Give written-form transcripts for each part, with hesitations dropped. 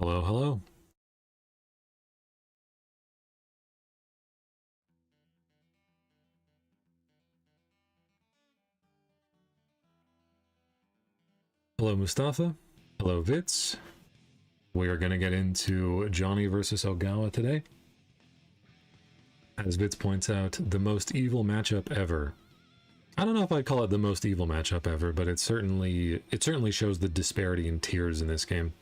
Hello, hello. Hello, Mustafa. Hello, Vitz. We are going to get into Johnny versus Ogawa today. As Vitz points out, the most evil matchup ever. I don't know if I'd call it the most evil matchup ever, but it certainly shows the disparity in tiers in this game.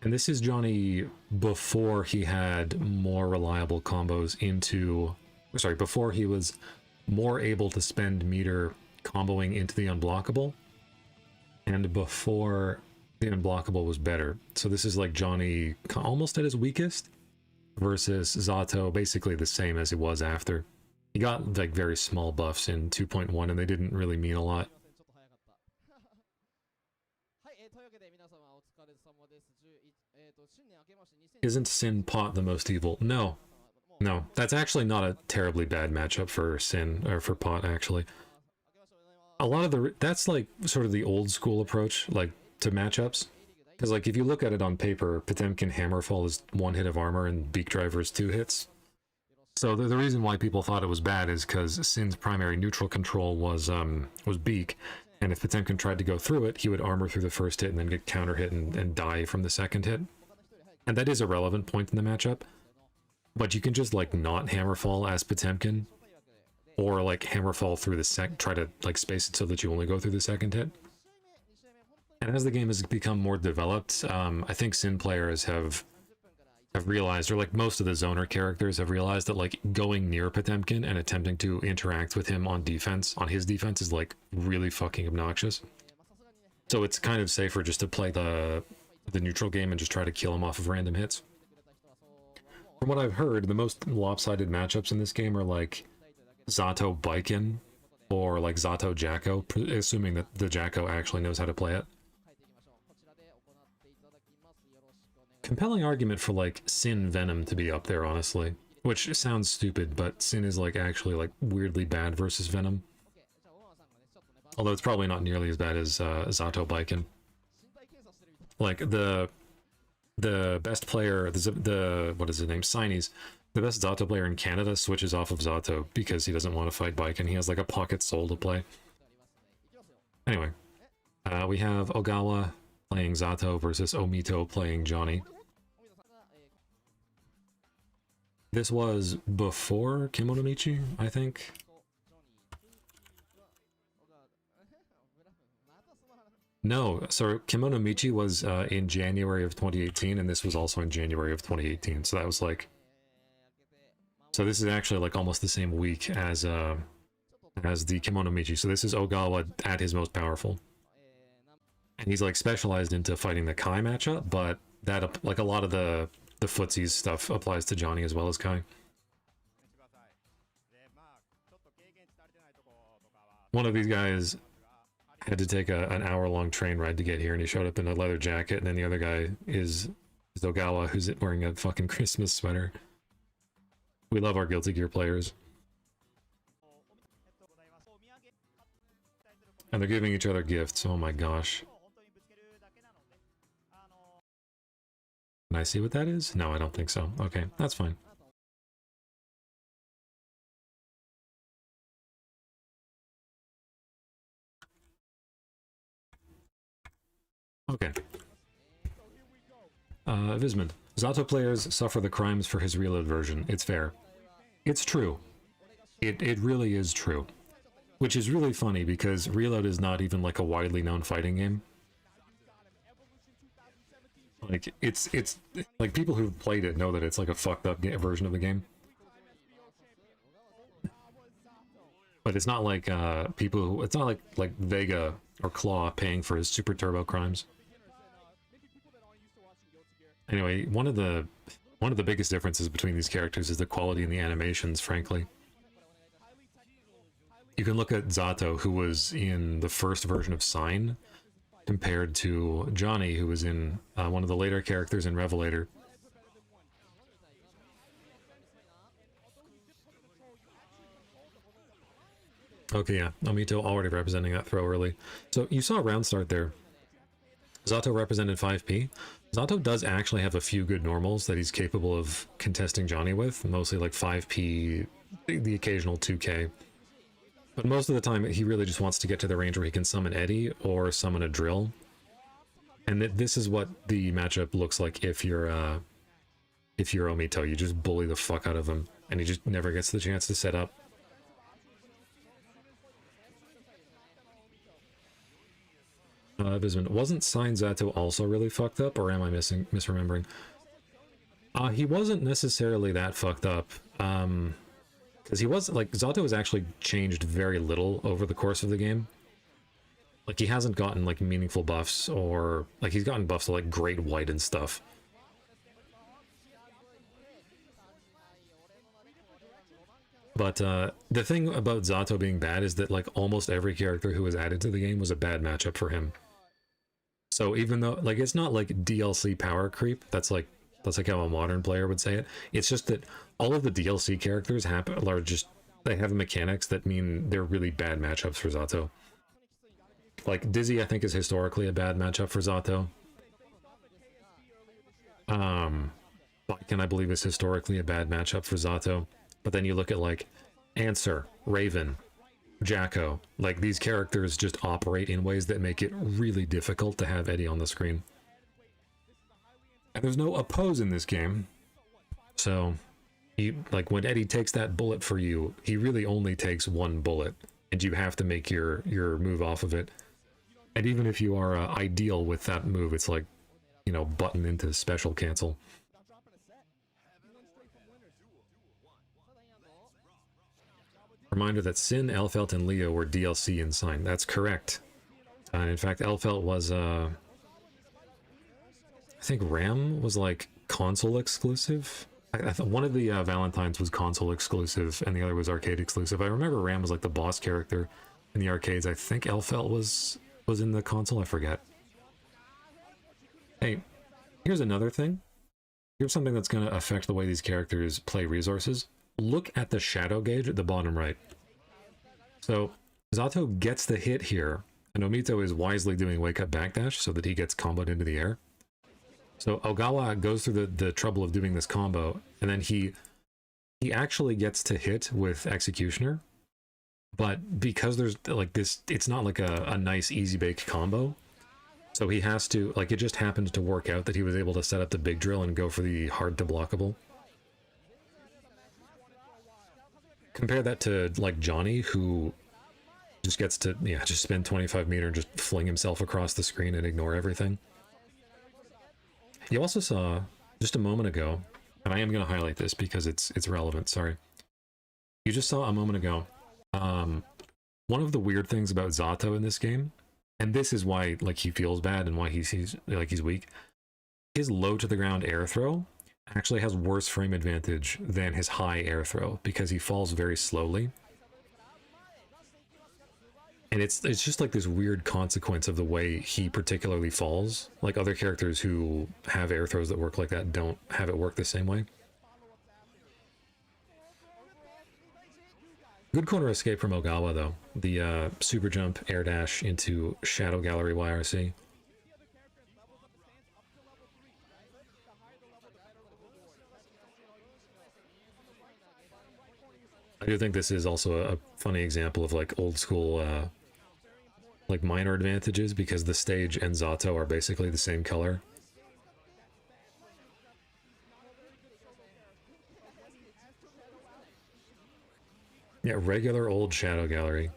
And this is Johnny before he had more reliable combos into... Sorry, before he was more able to spend meter comboing into the unblockable, and before the unblockable was better. So this is like Johnny almost at his weakest versus Zato basically the same as he was after. He got like very small buffs in 2.1 and they didn't really mean a lot. Isn't Sin Pot the most evil? No. No, that's actually not a terribly bad matchup for Sin, or for Pot actually. A lot of the, that's like sort of the old school approach, like, to matchups. Because like if you look at it on paper, Potemkin Hammerfall is 1 hit of armor and Beak Driver is 2 hits. So the reason why people thought it was bad is because Sin's primary neutral control was Beak, and if Potemkin tried to go through it, he would armor through the first hit and then get counter hit and die from the second hit. And that is a relevant point in the matchup. But you can just like not Hammerfall as Potemkin, or like Hammerfall through the try to like space it so that you only go through the second hit. And as the game has become more developed, I think Sin players have realized, or like most of the zoner characters have realized, that like going near Potemkin and attempting to interact with him on defense, on his defense, is like really fucking obnoxious. So it's kind of safer just to play the neutral game and just try to kill him off of random hits. From what I've heard, the most lopsided matchups in this game are like Zato Baiken or like Zato Jacko, assuming that the Jacko actually knows how to play it. Compelling argument for like Sin Venom to be up there, honestly, which sounds stupid, but Sin is like actually like weirdly bad versus Venom, although it's probably not nearly as bad as Zato Baiken. Like the best player, the what is his name, Signey's, the best Zato player in Canada switches off of Zato because he doesn't want to fight Baiken. He has like a pocket soul to play. Anyway, we have Ogawa playing Zato versus Omito playing Johnny. This was before Kimono Michi, I think. No, so Kimono Michi was in January of 2018, and this was also in January of 2018. So that was like, so this is actually like almost the same week as the Kimono Michi. So this is Ogawa at his most powerful, and he's like specialized into fighting the Kai matchup, but that like a lot of the footsies stuff applies to Johnny as well as Kai. One of these guys had to take an hour-long train ride to get here, and he showed up in a leather jacket, and then the other guy is Ogawa, who's wearing a fucking Christmas sweater. We love our Guilty Gear players. And they're giving each other gifts, oh my gosh. Can I see what that is? No, I don't think so. Okay, that's fine. Okay. Vismond. Zato players suffer the crimes for his reload version. It's fair. It's true. It really is true. Which is really funny because Reload is not even like a widely known fighting game. Like it's like people who've played it know that it's like a fucked up version of the game. But it's not like people who, it's not like Vega or Claw paying for his super turbo crimes. Anyway, one of the biggest differences between these characters is the quality in the animations, frankly. You can look at Zato, who was in the first version of Sign, compared to Johnny, who was in one of the later characters in Revelator. Okay, yeah, Omito already representing that throw early. So you saw round start there. Zato represented 5P. Zato does actually have a few good normals that he's capable of contesting Johnny with, mostly like 5P, the occasional 2K. But most of the time, he really just wants to get to the range where he can summon Eddie or summon a drill. And this is what the matchup looks like if you're Omito. You just bully the fuck out of him, and he just never gets the chance to set up. Bisman, wasn't Sign Zato also really fucked up, or am I misremembering? He wasn't necessarily that fucked up, because he was, like, Zato has actually changed very little over the course of the game. Like, he hasn't gotten, like, meaningful buffs, or, like, he's gotten buffs to, like, Great White and stuff. But the thing about Zato being bad is that, like, almost every character who was added to the game was a bad matchup for him. So even though, like, it's not like DLC power creep, that's like how a modern player would say it. It's just that all of the DLC characters are just, they have mechanics that mean they're really bad matchups for Zato. Like, Dizzy, I think, is historically a bad matchup for Zato. Baiken, I believe, is historically a bad matchup for Zato. But then you look at, like, Answer, Raven, Jacko. Like, these characters just operate in ways that make it really difficult to have Eddie on the screen. And there's no oppose in this game. So, like, when Eddie takes that bullet for you, he really only takes one bullet. And you have to make your move off of it. And even if you are ideal with that move, it's like, you know, button into special cancel. Reminder that Sin, Elfelt, and Leo were DLC in Sign. That's correct. In fact, Elfelt was, I think Ram was, like, console exclusive. I thought one of the Valentines was console exclusive, and the other was arcade exclusive. I remember Ram was, like, the boss character in the arcades. I think Elfelt was in the console. I forget. Hey, here's another thing. Here's something that's going to affect the way these characters play resources. Look at the shadow gauge at the bottom right. So Zato gets the hit here, and Omito is wisely doing wake up backdash so that he gets comboed into the air. So Ogawa goes through the trouble of doing this combo, and then he actually gets to hit with Executioner, but because there's like this, it's not like a nice easy bake combo. So he has to, like, it just happened to work out that he was able to set up the big drill and go for the hard to blockable. Compare that to, like, Johnny, who just gets to, yeah, just spend 25 meter and just fling himself across the screen and ignore everything. You also saw, just a moment ago, and I am going to highlight this because it's relevant, sorry. You just saw a moment ago, one of the weird things about Zato in this game, and this is why, like, he feels bad and why he's weak, his low to the ground air throw actually has worse frame advantage than his high air throw because he falls very slowly. And it's just like this weird consequence of the way he particularly falls. Like, other characters who have air throws that work like that don't have it work the same way. Good corner escape from Ogawa, though. The super jump air dash into Shadow Gallery YRC. I do think this is also a funny example of, like, old school, like, minor advantages, because the stage and Zato are basically the same color. Yeah, regular old Shadow Gallery.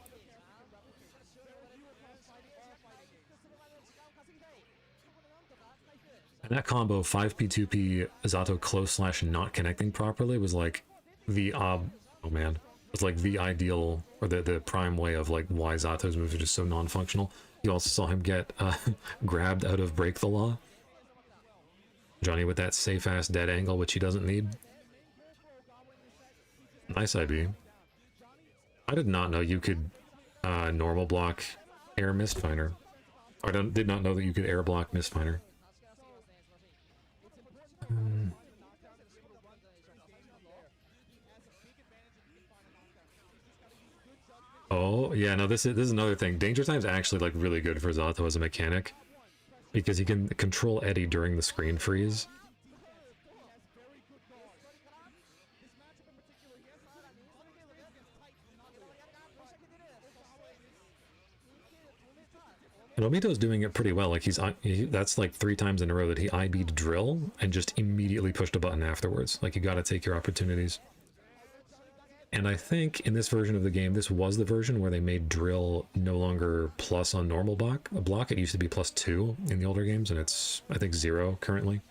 And that combo, 5P, 2P, Zato close slash not connecting properly, was like the oh man, was like the ideal, or the prime way of, like, why Zato's moves are just so non-functional. You also saw him get grabbed out of Break the Law. Johnny with that safe-ass dead angle, which he doesn't need. Nice IB. I did not know you could normal block air Mistfinder. I did not know that you could air block Mistfinder. Oh, yeah, no, this is another thing. Danger Time's actually, like, really good for Zato as a mechanic. because he can control Eddie during the screen freeze. And Omito's doing it pretty well. Like that's like 3 times in a row that he IB'd drill and just immediately pushed a button afterwards. Like, you got to take your opportunities. And I think in this version of the game, this was the version where they made drill no longer plus on normal block. It used to be +2 in the older games, and it's, I think, 0 currently.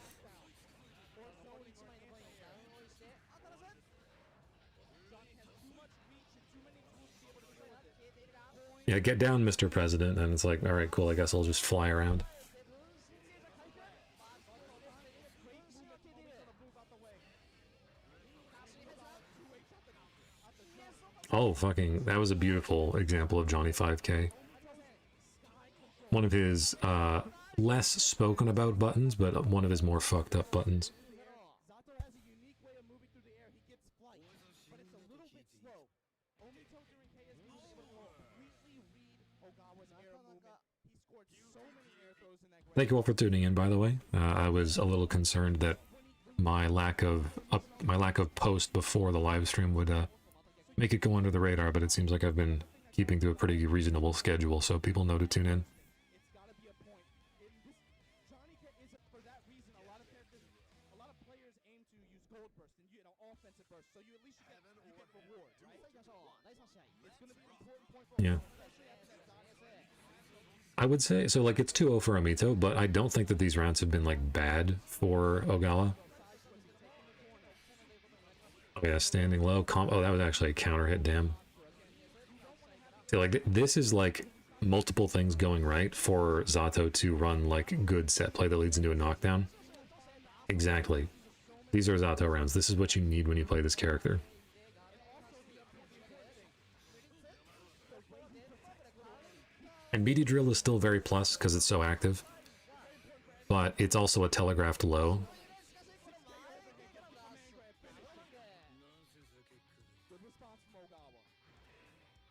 Yeah, get down, Mr. President, and it's like, all right, cool, I guess I'll just fly around. Oh, fucking, that was a beautiful example of Johnny 5K. One of his less spoken about buttons, but one of his more fucked up buttons. Zato has a unique way of moving through the air. He gets flight, but it's a little bit slow. Omito during KSP was able to completely read Ogawa's air movement. He scored so many air throws in that game. Thank you all for tuning in, by the way. I was a little concerned that my lack of post before the live stream would make it go under the radar, but it seems like I've been keeping to a pretty reasonable schedule, so people know to tune in. It's got to be a point. Johnny is, for that reason, a lot of players aim to use gold burst and offensive burst, so you at least get reward, right? It's going to be an important point for Yeah. I would say, so like it's 2-0 for Omito, but I don't think that these rounds have been like bad for Ogawa. Oh yeah, standing low. Oh, that was actually a counter hit, damn. See, like, this is like multiple things going right for Zato to run like good set play that leads into a knockdown. Exactly. These are Zato rounds. This is what you need when you play this character. And BD drill is still very plus because it's so active, but it's also a telegraphed low.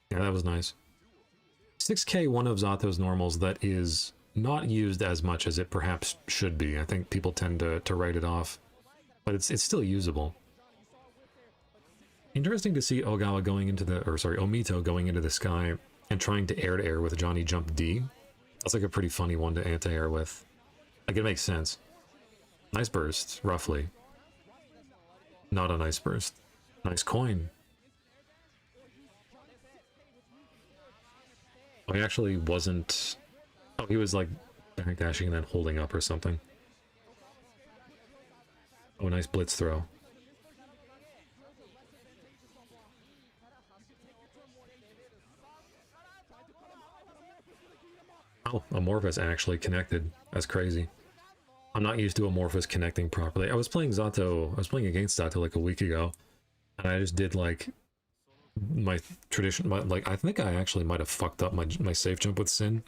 Yeah, that was nice. 6K, one of Zato's normals that is not used as much as it perhaps should be. I think people tend to write it off, but it's still usable. Interesting to see Ogawa going into the, or sorry, Omito going into the sky and trying to air with Johnny Jump D. That's like a pretty funny one to anti-air with. Like, it makes sense. Nice burst, roughly. Not a nice burst. Nice coin. Oh, he actually wasn't... Oh, he was like backdashing and then holding up or something. Oh, nice blitz throw. Oh, Amorphous actually connected. That's crazy. I'm not used to Amorphous connecting properly. I was playing against Zato like a week ago, and I just did like my tradition, like I think I actually might have fucked up my safe jump with Sin,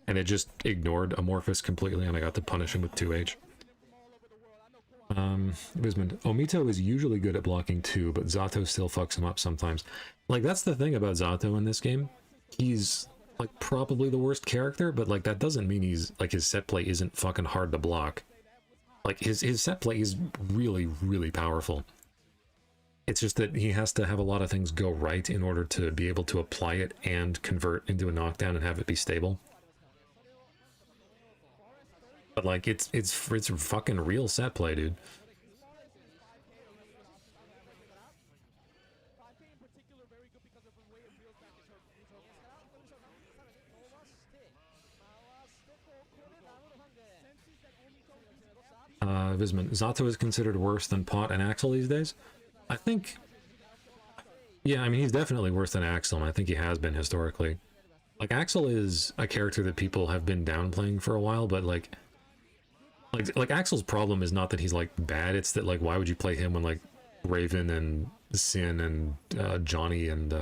and it just ignored Amorphous completely, and I got to punish him with 2H. Vismond, Omito is usually good at blocking too, but Zato still fucks him up sometimes. Like, that's the thing about Zato in this game. He's like probably the worst character, but like that doesn't mean he's like his set play isn't fucking hard to block. Like his set play is really, really powerful. It's just that he has to have a lot of things go right in order to be able to apply it and convert into a knockdown and have it be stable. But like it's fucking real set play, dude. Visman, Zato is considered worse than Pot and Axel these days? I think... Yeah, I mean, he's definitely worse than Axel, and I think he has been historically. Like, Axel is a character that people have been downplaying for a while, but like Axel's problem is not that he's, like, bad, it's that, like, why would you play him when, like, Raven and Sin and Johnny and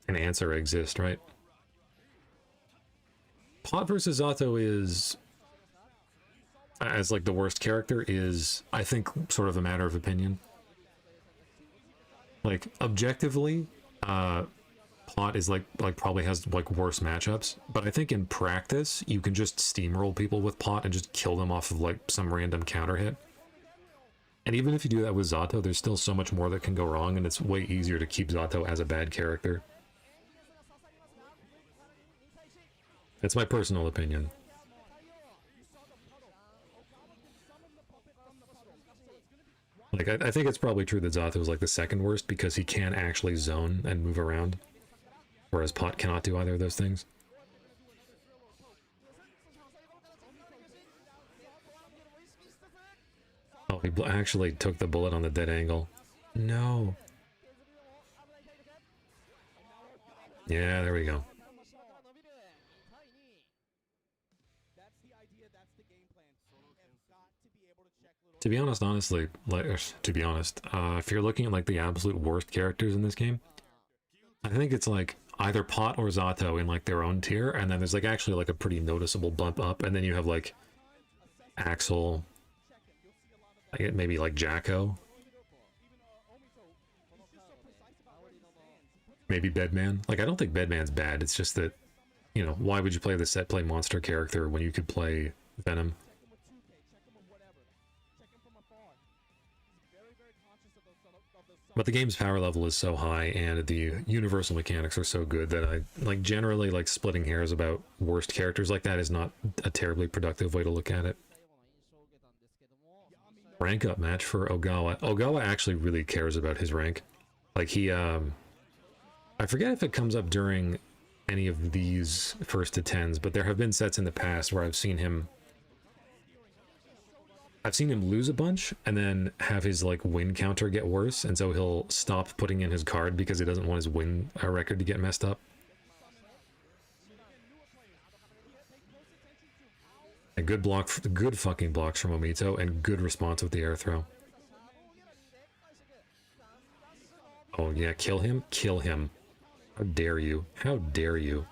Answer exist, right? Pot versus Zato is... as like the worst character is, I think, sort of a matter of opinion. Like, objectively, Pot is like probably has like worse matchups, but I think in practice you can just steamroll people with Pot and just kill them off of like some random counter hit. And even if you do that with Zato, there's still so much more that can go wrong, and it's way easier to keep Zato as a bad character. That's my personal opinion. Like, I think it's probably true that Zato is like the second worst because he can actually zone and move around, whereas Pot cannot do either of those things. Oh, he actually took the bullet on the dead angle. No. Yeah, there we go. To be honest, honestly, if you're looking at like the absolute worst characters in this game, I think it's like either Pot or Zato in like their own tier, and then there's like actually like a pretty noticeable bump up, and then you have like Axel, maybe like Jacko, maybe Bedman. Like, I don't think Bedman's bad. It's just that, you know, why would you play the set play monster character when you could play Venom? But the game's power level is so high and the universal mechanics are so good that I like generally like splitting hairs about worst characters like that is not a terribly productive way to look at it. Rank up match for Ogawa. Ogawa actually really cares about his rank. Like he I forget if it comes up during any of these first to 10s, but there have been sets in the past where I've seen him lose a bunch and then have his like win counter get worse, and so he'll stop putting in his card because he doesn't want his win record to get messed up. A good block, good fucking blocks from Omito, and good response with the air throw. Oh yeah, kill him, kill him. How dare you? How dare you?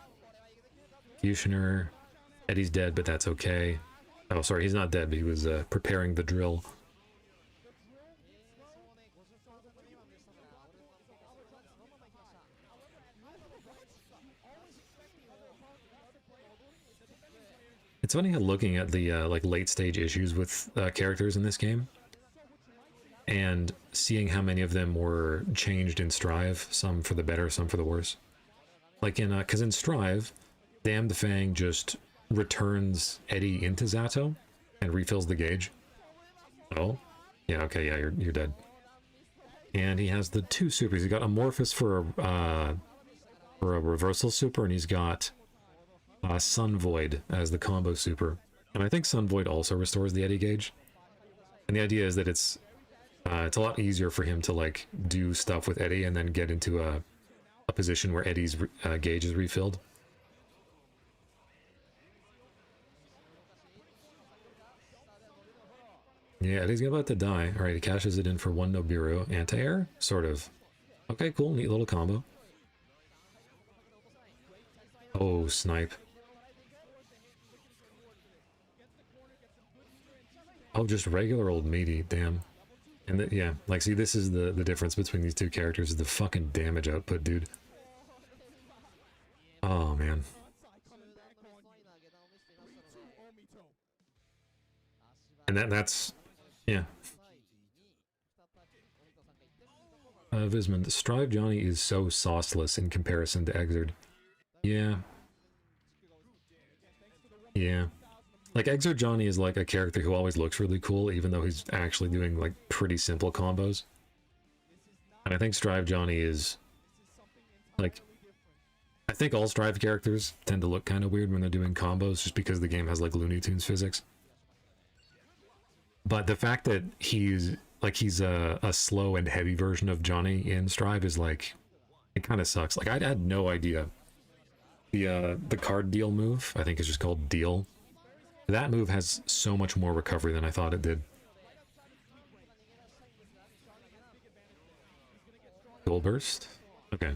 Fusioner. Eddie's dead, but that's okay. Oh, sorry, he's not dead, but he was preparing the drill. It's funny how looking at the like late stage issues with characters in this game and seeing how many of them were changed in Strive, some for the better, some for the worse. Like in, because in Strive, Damn the Fang just returns Eddie into Zato and refills the gauge. Oh, yeah, okay, yeah, you're dead. And he has the two supers. He's got Amorphous for a reversal super, and he's got Sun Void as the combo super. And I think Sun Void also restores the Eddie gauge. And the idea is that it's a lot easier for him to like do stuff with Eddie and then get into a position where Eddie's gauge is refilled. Yeah, Eddie's about to die. Alright, he cashes it in for 1 Nobiru. Anti-air? Sort of. Okay, cool. Neat little combo. Oh, snipe. Oh, just regular old meaty. Damn. And yeah, like, see, this is the difference between these two characters, is the fucking damage output, dude. Oh, man. And that's... yeah. Vismond, Strive Johnny is so sauceless in comparison to Xrd. Yeah. Yeah. Like, Xrd Johnny is like a character who always looks really cool, even though he's actually doing like pretty simple combos. And I think Strive Johnny is like... I think all Strive characters tend to look kind of weird when they're doing combos, just because the game has like Looney Tunes physics. But the fact that he's a slow and heavy version of Johnny in Strive is like, it kind of sucks. Like, I had no idea. The card deal move, I think is just called deal. That move has so much more recovery than I thought it did. Dual burst? Okay.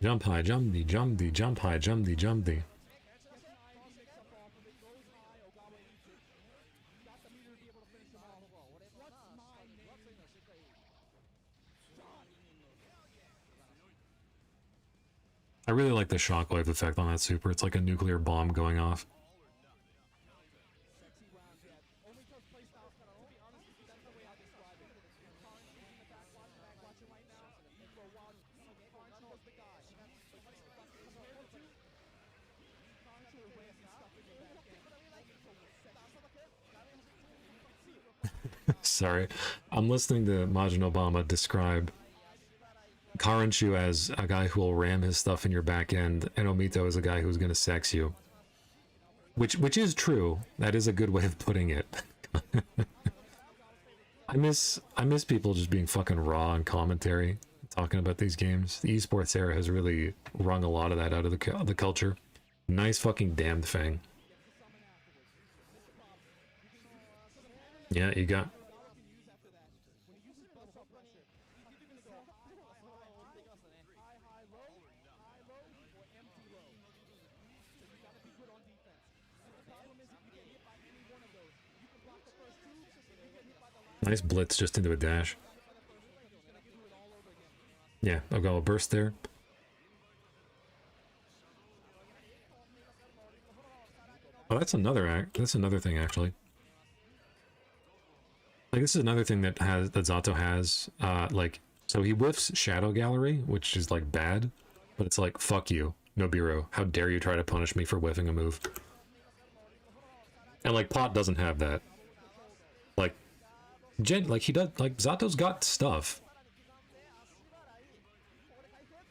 Jump high, jump the, jump the, jump high, jump the, jump the. I really like the shockwave effect on that super. It's like a nuclear bomb going off. Sexy rounds, yeah. Omito's playstyle's kind of, I'll be honest with you, that's the way I describe it. Karn is in the back watching right now. And for a while, Karn was the guy. Compared to Karn will ram some stuff in your back end. Omito will sexy. Sorry. I'm listening to Majin Obama describe Karanchu as a guy who will ram his stuff in your back end, and Omito is a guy who's going to sex you. Which is true. That is a good way of putting it. I miss people just being fucking raw in commentary, talking about these games. The esports era has really wrung a lot of that out of the culture. Nice fucking damned thing. Yeah, you got... Nice blitz just into a dash. Yeah, Ogawa burst there. Oh, that's another thing actually. Like this is another thing that Zato has. Like so he whiffs Shadow Gallery, which is like bad, but it's like fuck you, Nobiru. How dare you try to punish me for whiffing a move? And like Pot doesn't have that. Like he does, like Zato's got stuff.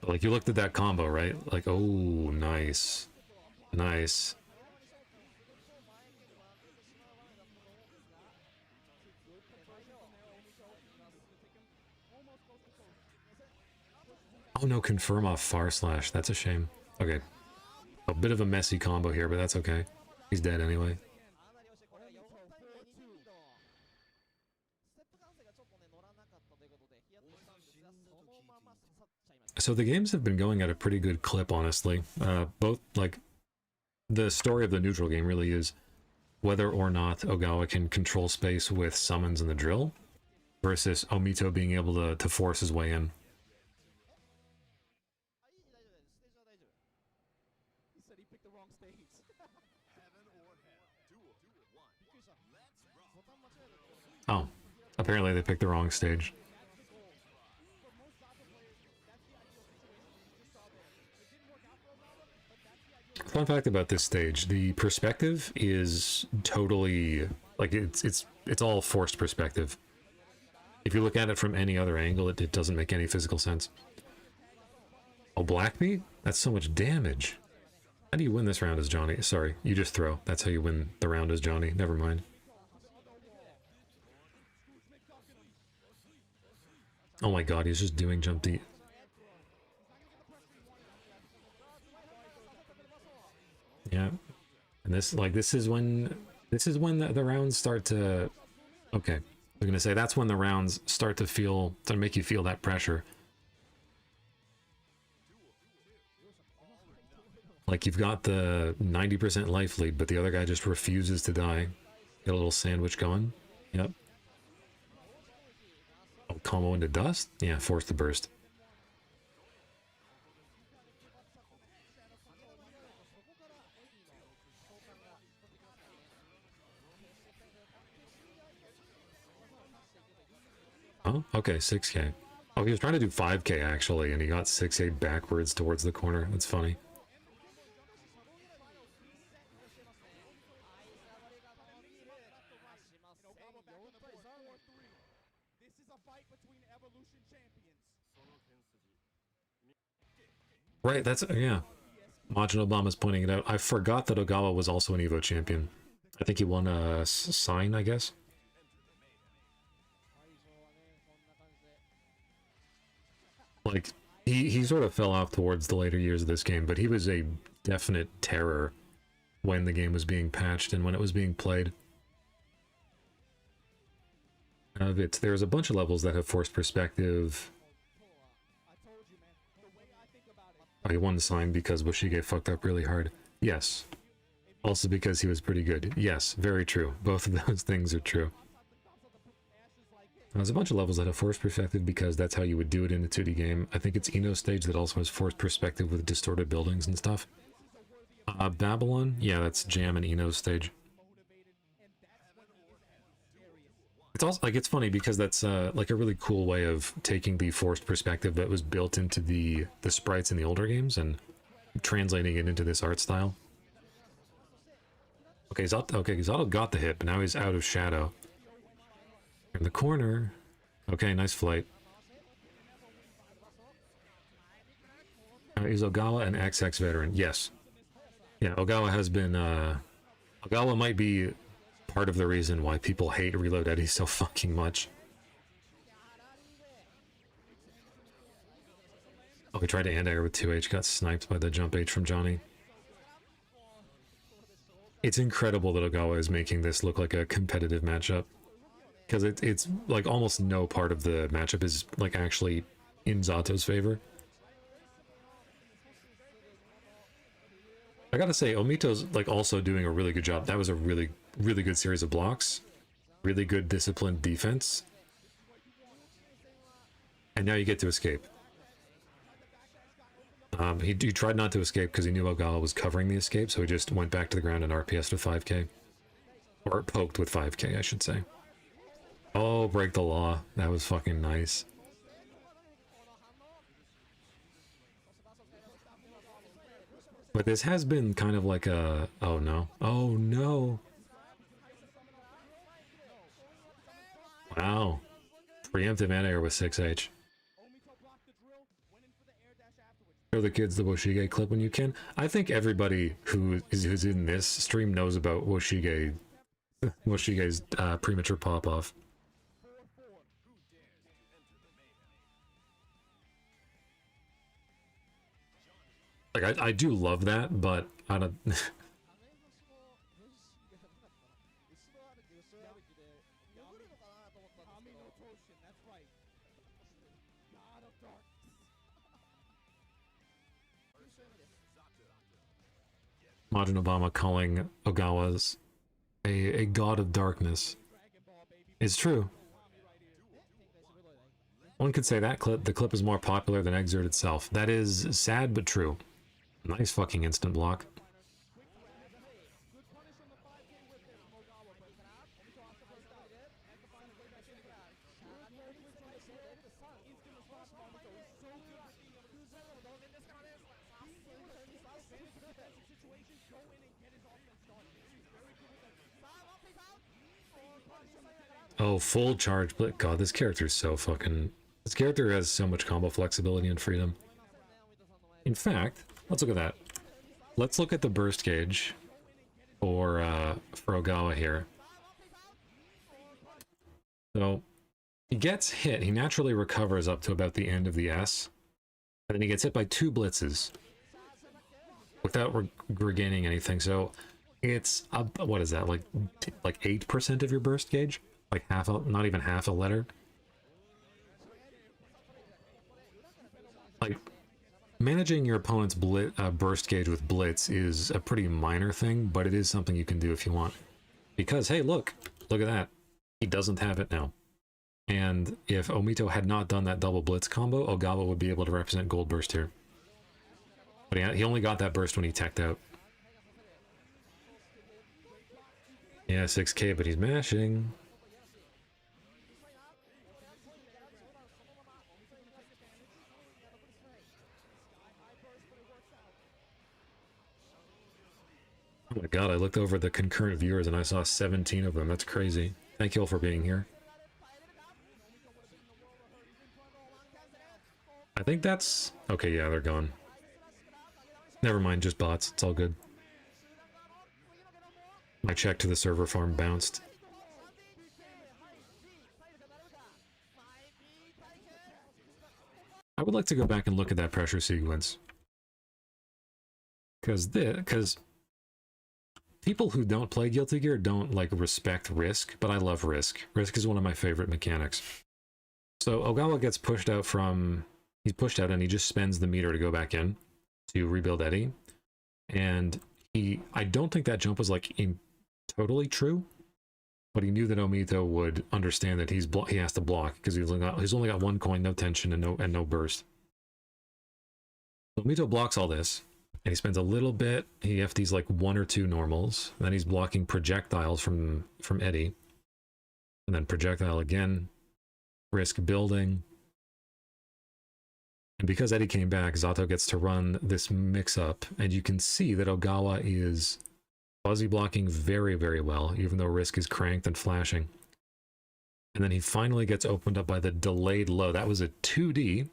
But, like you looked at that combo, right? Like, oh, nice. Nice. Oh no, confirm off far slash. That's a shame. Okay. A bit of a messy combo here, but that's okay. He's dead anyway. So the games have been going at a pretty good clip, honestly. Both, like, the story of the neutral game really is whether or not Ogawa can control space with summons and the drill, versus Omito being able to force his way in. He said he picked the wrong stage. Oh, apparently they picked the wrong stage. Fun fact about this stage, the perspective is totally, like, it's all forced perspective. If you look at it from any other angle, it doesn't make any physical sense. Oh, Blackbeat? That's so much damage. How do you win this round as Johnny? Sorry, you just throw. That's how you win the round as Johnny. Never mind. Oh my god, he's just doing jump deep. Yeah. And this is when the rounds start to, okay. I was gonna say that's when the rounds start to make you feel that pressure. Like you've got the 90% life lead, but the other guy just refuses to die. Get a little sandwich going. Yep. Oh, combo into dust? Yeah, force the burst. Oh, okay, 6k. Oh, he was trying to do 5k actually, and he got 6k backwards towards the corner. That's funny. Right, that's, yeah. Majin Obama's pointing it out. I forgot that Ogawa was also an Evo champion. I think he won a sign, I guess. Like, he sort of fell off towards the later years of this game, but he was a definite terror when the game was being patched and when it was being played. There's a bunch of levels that have forced perspective. Oh, he won the sign because Bushige fucked up really hard. Yes. Also because he was pretty good. Yes, very true. Both of those things are true. There's a bunch of levels that have forced perspective because that's how you would do it in a 2D game. I think it's Eno stage that also has forced perspective with distorted buildings and stuff. Babylon, yeah, that's Jam and Eno stage. It's also like, it's funny because that's like a really cool way of taking the forced perspective that was built into the sprites in the older games and translating it into this art style. Okay, Zato got the hit, but now he's out of shadow. In the corner. Okay, nice flight. Is Ogawa an XX veteran? Yes. Yeah, Ogawa has been, Ogawa might be part of the reason why people hate Reload Eddie so fucking much. Oh, we tried to anti-air with 2H, got sniped by the jump H from Johnny. It's incredible that Ogawa is making this look like a competitive matchup. Because it's like almost no part of the matchup is like actually in Zato's favor. I gotta say, Omito's like also doing a really good job. That was a really good series of blocks. Really good disciplined defense. And now you get to escape. He tried not to escape because he knew Ogawa was covering the escape, so he just went back to the ground and RPS to 5k. Or poked with 5k, I should say. Oh, break the law. That was fucking nice. But this has been kind of like a... Oh no. Oh no. Wow. Preemptive anti-air with 6H. Show the kids the Woshige clip when you can. I think everybody who's in this stream knows about Woshige's premature pop-off. Like, I do love that, but I don't... Majin Obama calling Ogawa's a god of darkness. It's true. One could say that the clip is more popular than Xrd itself. That is sad but true. Nice fucking instant block. Oh, full charge, but god, this character is so fucking... This character has so much combo flexibility and freedom. In fact, let's look at that. Let's look at the burst gauge for Ogawa here. So, he gets hit, he naturally recovers up to about the end of the S, and then he gets hit by 2 blitzes without regaining anything. So, it's, what is that, like 8% of your burst gauge? Like not even half a letter. Like, managing your opponent's burst gauge with blitz is a pretty minor thing, but it is something you can do if you want. Because, hey, look at that. He doesn't have it now. And if Omito had not done that double blitz combo, Ogawa would be able to represent gold burst here. But he only got that burst when he teched out. Yeah, 6k, but he's mashing. Oh my god, I looked over the concurrent viewers and I saw 17 of them. That's crazy. Thank you all for being here. I think that's... Okay, yeah, they're gone. Never mind, just bots. It's all good. My check to the server farm bounced. I would like to go back and look at that pressure sequence. Because people who don't play Guilty Gear don't, like, respect Risk, but I love Risk. Risk is one of my favorite mechanics. So Ogawa gets pushed out from... He's pushed out and he just spends the meter to go back in to rebuild Eddie. And I don't think that jump was, like, totally true, but he knew that Omito would understand that he has to block because he's only got one coin, no tension, and no burst. So Omito blocks all this, and he spends a little bit. He FDs like 1 or 2 normals. Then he's blocking projectiles from Eddie, and then projectile again. Risk building. And because Eddie came back, Zato gets to run this mix-up, and you can see that Ogawa is fuzzy blocking very, very well, even though Risk is cranked and flashing. And then he finally gets opened up by the delayed low. That was a 2D,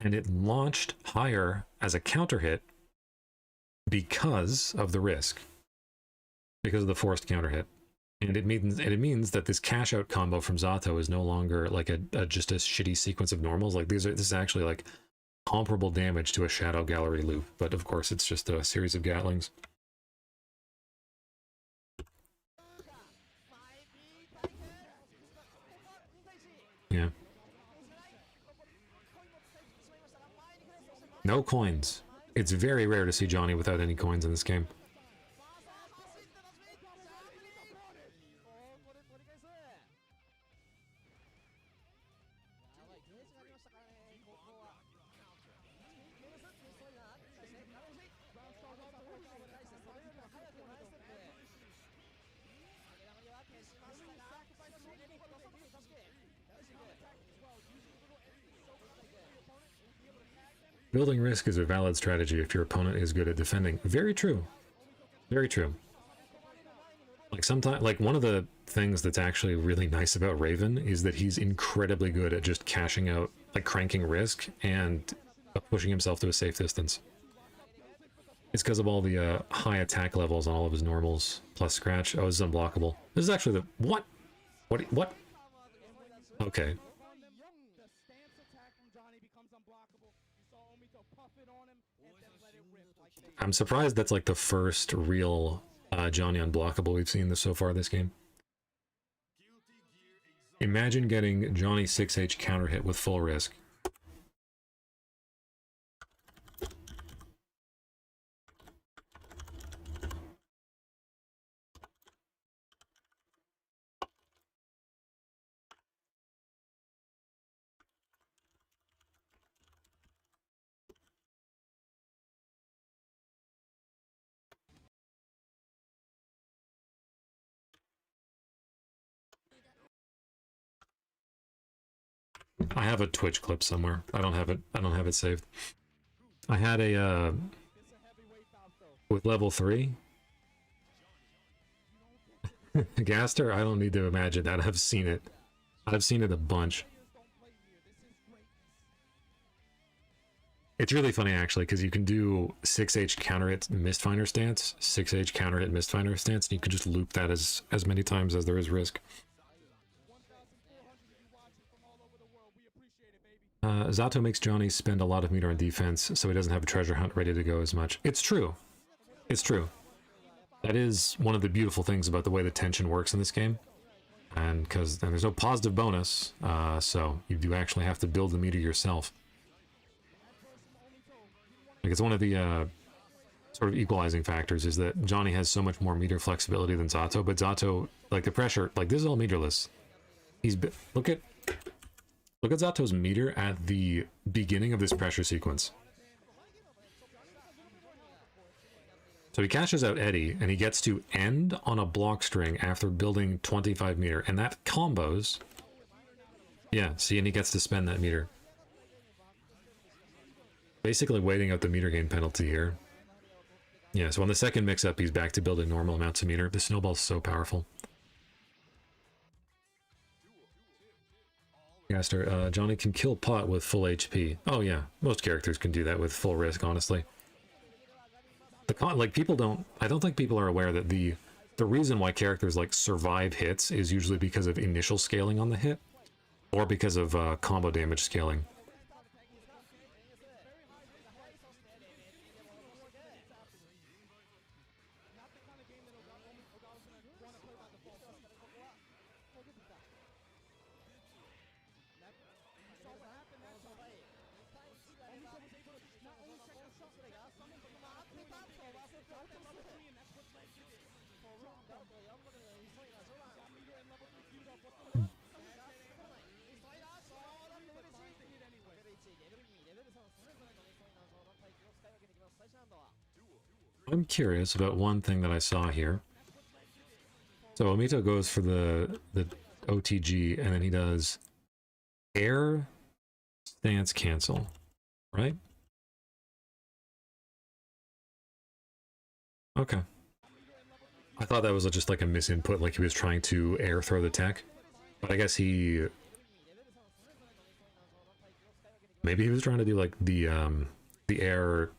and it launched higher as a counter hit because of the Risk, because of the forced counter hit. And it means that this cash out combo from Zato is no longer like just a shitty sequence of normals. Like this is actually like comparable damage to a Shadow Gallery loop, but of course it's just a series of Gatlings. Yeah. No coins. It's very rare to see Johnny without any coins in this game. Building risk is a valid strategy if your opponent is good at defending. Very true. Very true. Like sometimes, like one of the things that's actually really nice about Raven is that he's incredibly good at just cashing out, like cranking risk and pushing himself to a safe distance. It's because of all the high attack levels on all of his normals plus scratch. Oh, this is unblockable. This is actually the what? What? Okay. I'm surprised that's like the first real Johnny unblockable we've seen so far this game. Imagine getting Johnny 6H counter hit with full risk. I have a Twitch clip somewhere. I don't have it saved. I had a with level 3 Gaster. I don't need to imagine that. I've seen it. I've seen it a bunch. It's really funny actually because you can do 6H counter hit Mistfinder stance, 6H counter hit Mistfinder stance, and you can just loop that as many times as there is risk. Zato makes Johnny spend a lot of meter on defense, so he doesn't have a treasure hunt ready to go as much. It's true. It's true. That is one of the beautiful things about the way the tension works in this game. And because there's no positive bonus, so you do actually have to build the meter yourself. Like it's one of the sort of equalizing factors is that Johnny has so much more meter flexibility than Zato, but Zato, like the pressure, like this is all meterless. Look at Zato's meter at the beginning of this pressure sequence. So he cashes out Eddie, and he gets to end on a block string after building 25 meter, and that combos. Yeah, see, and he gets to spend that meter. Basically waiting out the meter gain penalty here. Yeah, so on the second mix-up, he's back to building normal amounts of meter. The snowball's so powerful. Gaster, Johnny can kill Pot with full HP. Oh yeah, most characters can do that with full risk, honestly. Like people don't, I don't think people are aware that the reason why characters like survive hits is usually because of initial scaling on the hit, or because of combo damage scaling. I'm curious about one thing that I saw here. So Omito goes for the OTG, and then he does air stance cancel, right? Okay. I thought that was just like a misinput, like he was trying to air throw the tech. But I guess he... Maybe he was trying to do like the air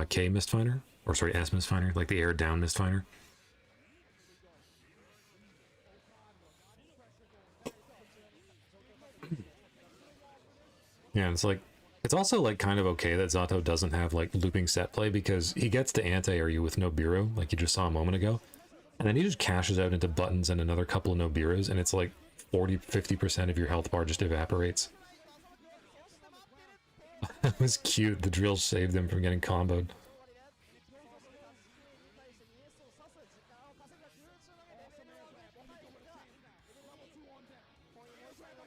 K Mistfinder? Or sorry, S Mistfinder, like the air down Mistfinder. Yeah, it's like, it's also like kind of okay that Zato doesn't have like looping set play, because he gets to anti-air you with no Bureau, like you just saw a moment ago, and then he just cashes out into buttons and another couple of no Bureaus, and it's like 40-50% of your health bar just evaporates. That was cute. The drill saved him from getting comboed.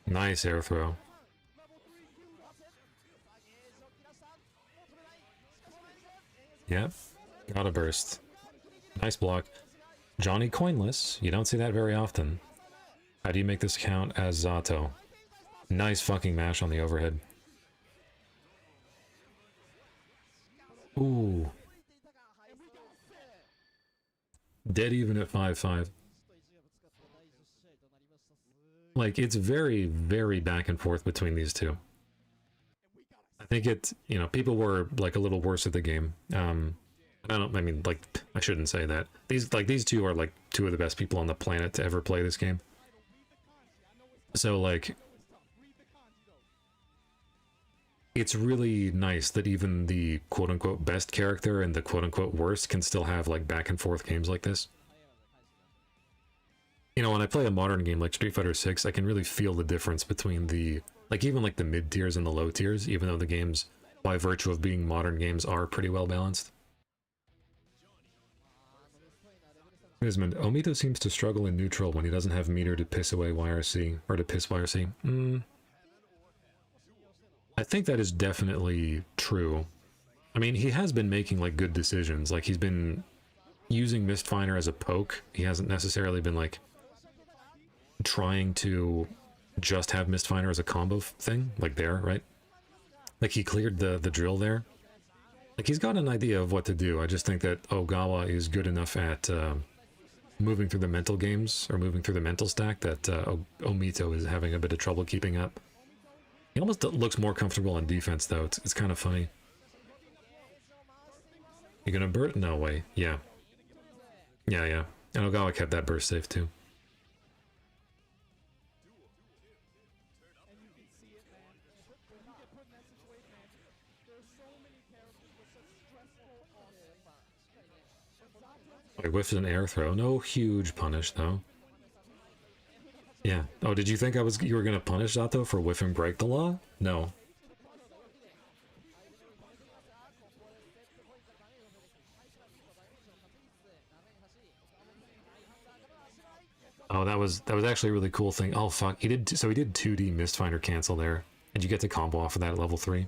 Nice air throw. Yep, got a burst. Nice block. Johnny coinless. You don't see that very often. How do you make this count as Zato? Nice fucking mash on the overhead. Ooh. Dead even at 5-5. Like, it's very, very back and forth between these two. I think it, you know, people were like a little worse at the game. I mean, like, I shouldn't say that. These two are like two of the best people on the planet to ever play this game. So like, it's really nice that even the quote-unquote best character and the quote-unquote worst can still have like back and forth games like this. You know, when I play a modern game like Street Fighter 6, I can really feel the difference between the, like, even like the mid tiers and the low tiers, even though the games, by virtue of being modern games, are pretty well balanced. Desmond, Omito seems to struggle in neutral when he doesn't have meter to piss away YRC, or to piss YRC. I think that is definitely true. I mean, he has been making like good decisions. Like, he's been using Mistfinder as a poke. He hasn't necessarily been like trying to just have Mistfinder as a combo thing, like there, right? Like, he cleared the drill there. Like, he's got an idea of what to do. I just think that Ogawa is good enough at moving through the mental games, or moving through the mental stack, that Omito is having a bit of trouble keeping up. He almost looks more comfortable on defense, though. It's kind of funny. You gonna burst? No way. Yeah. Yeah. And Ogawa kept that burst safe, too. I whiffed an air throw. No huge punish, though. Yeah. Oh, did you think you were gonna punish Zato for whiff and break the law? No. Oh, that was actually a really cool thing. Oh fuck, he did 2D Mistfinder cancel there, and you get to combo off of that at level 3.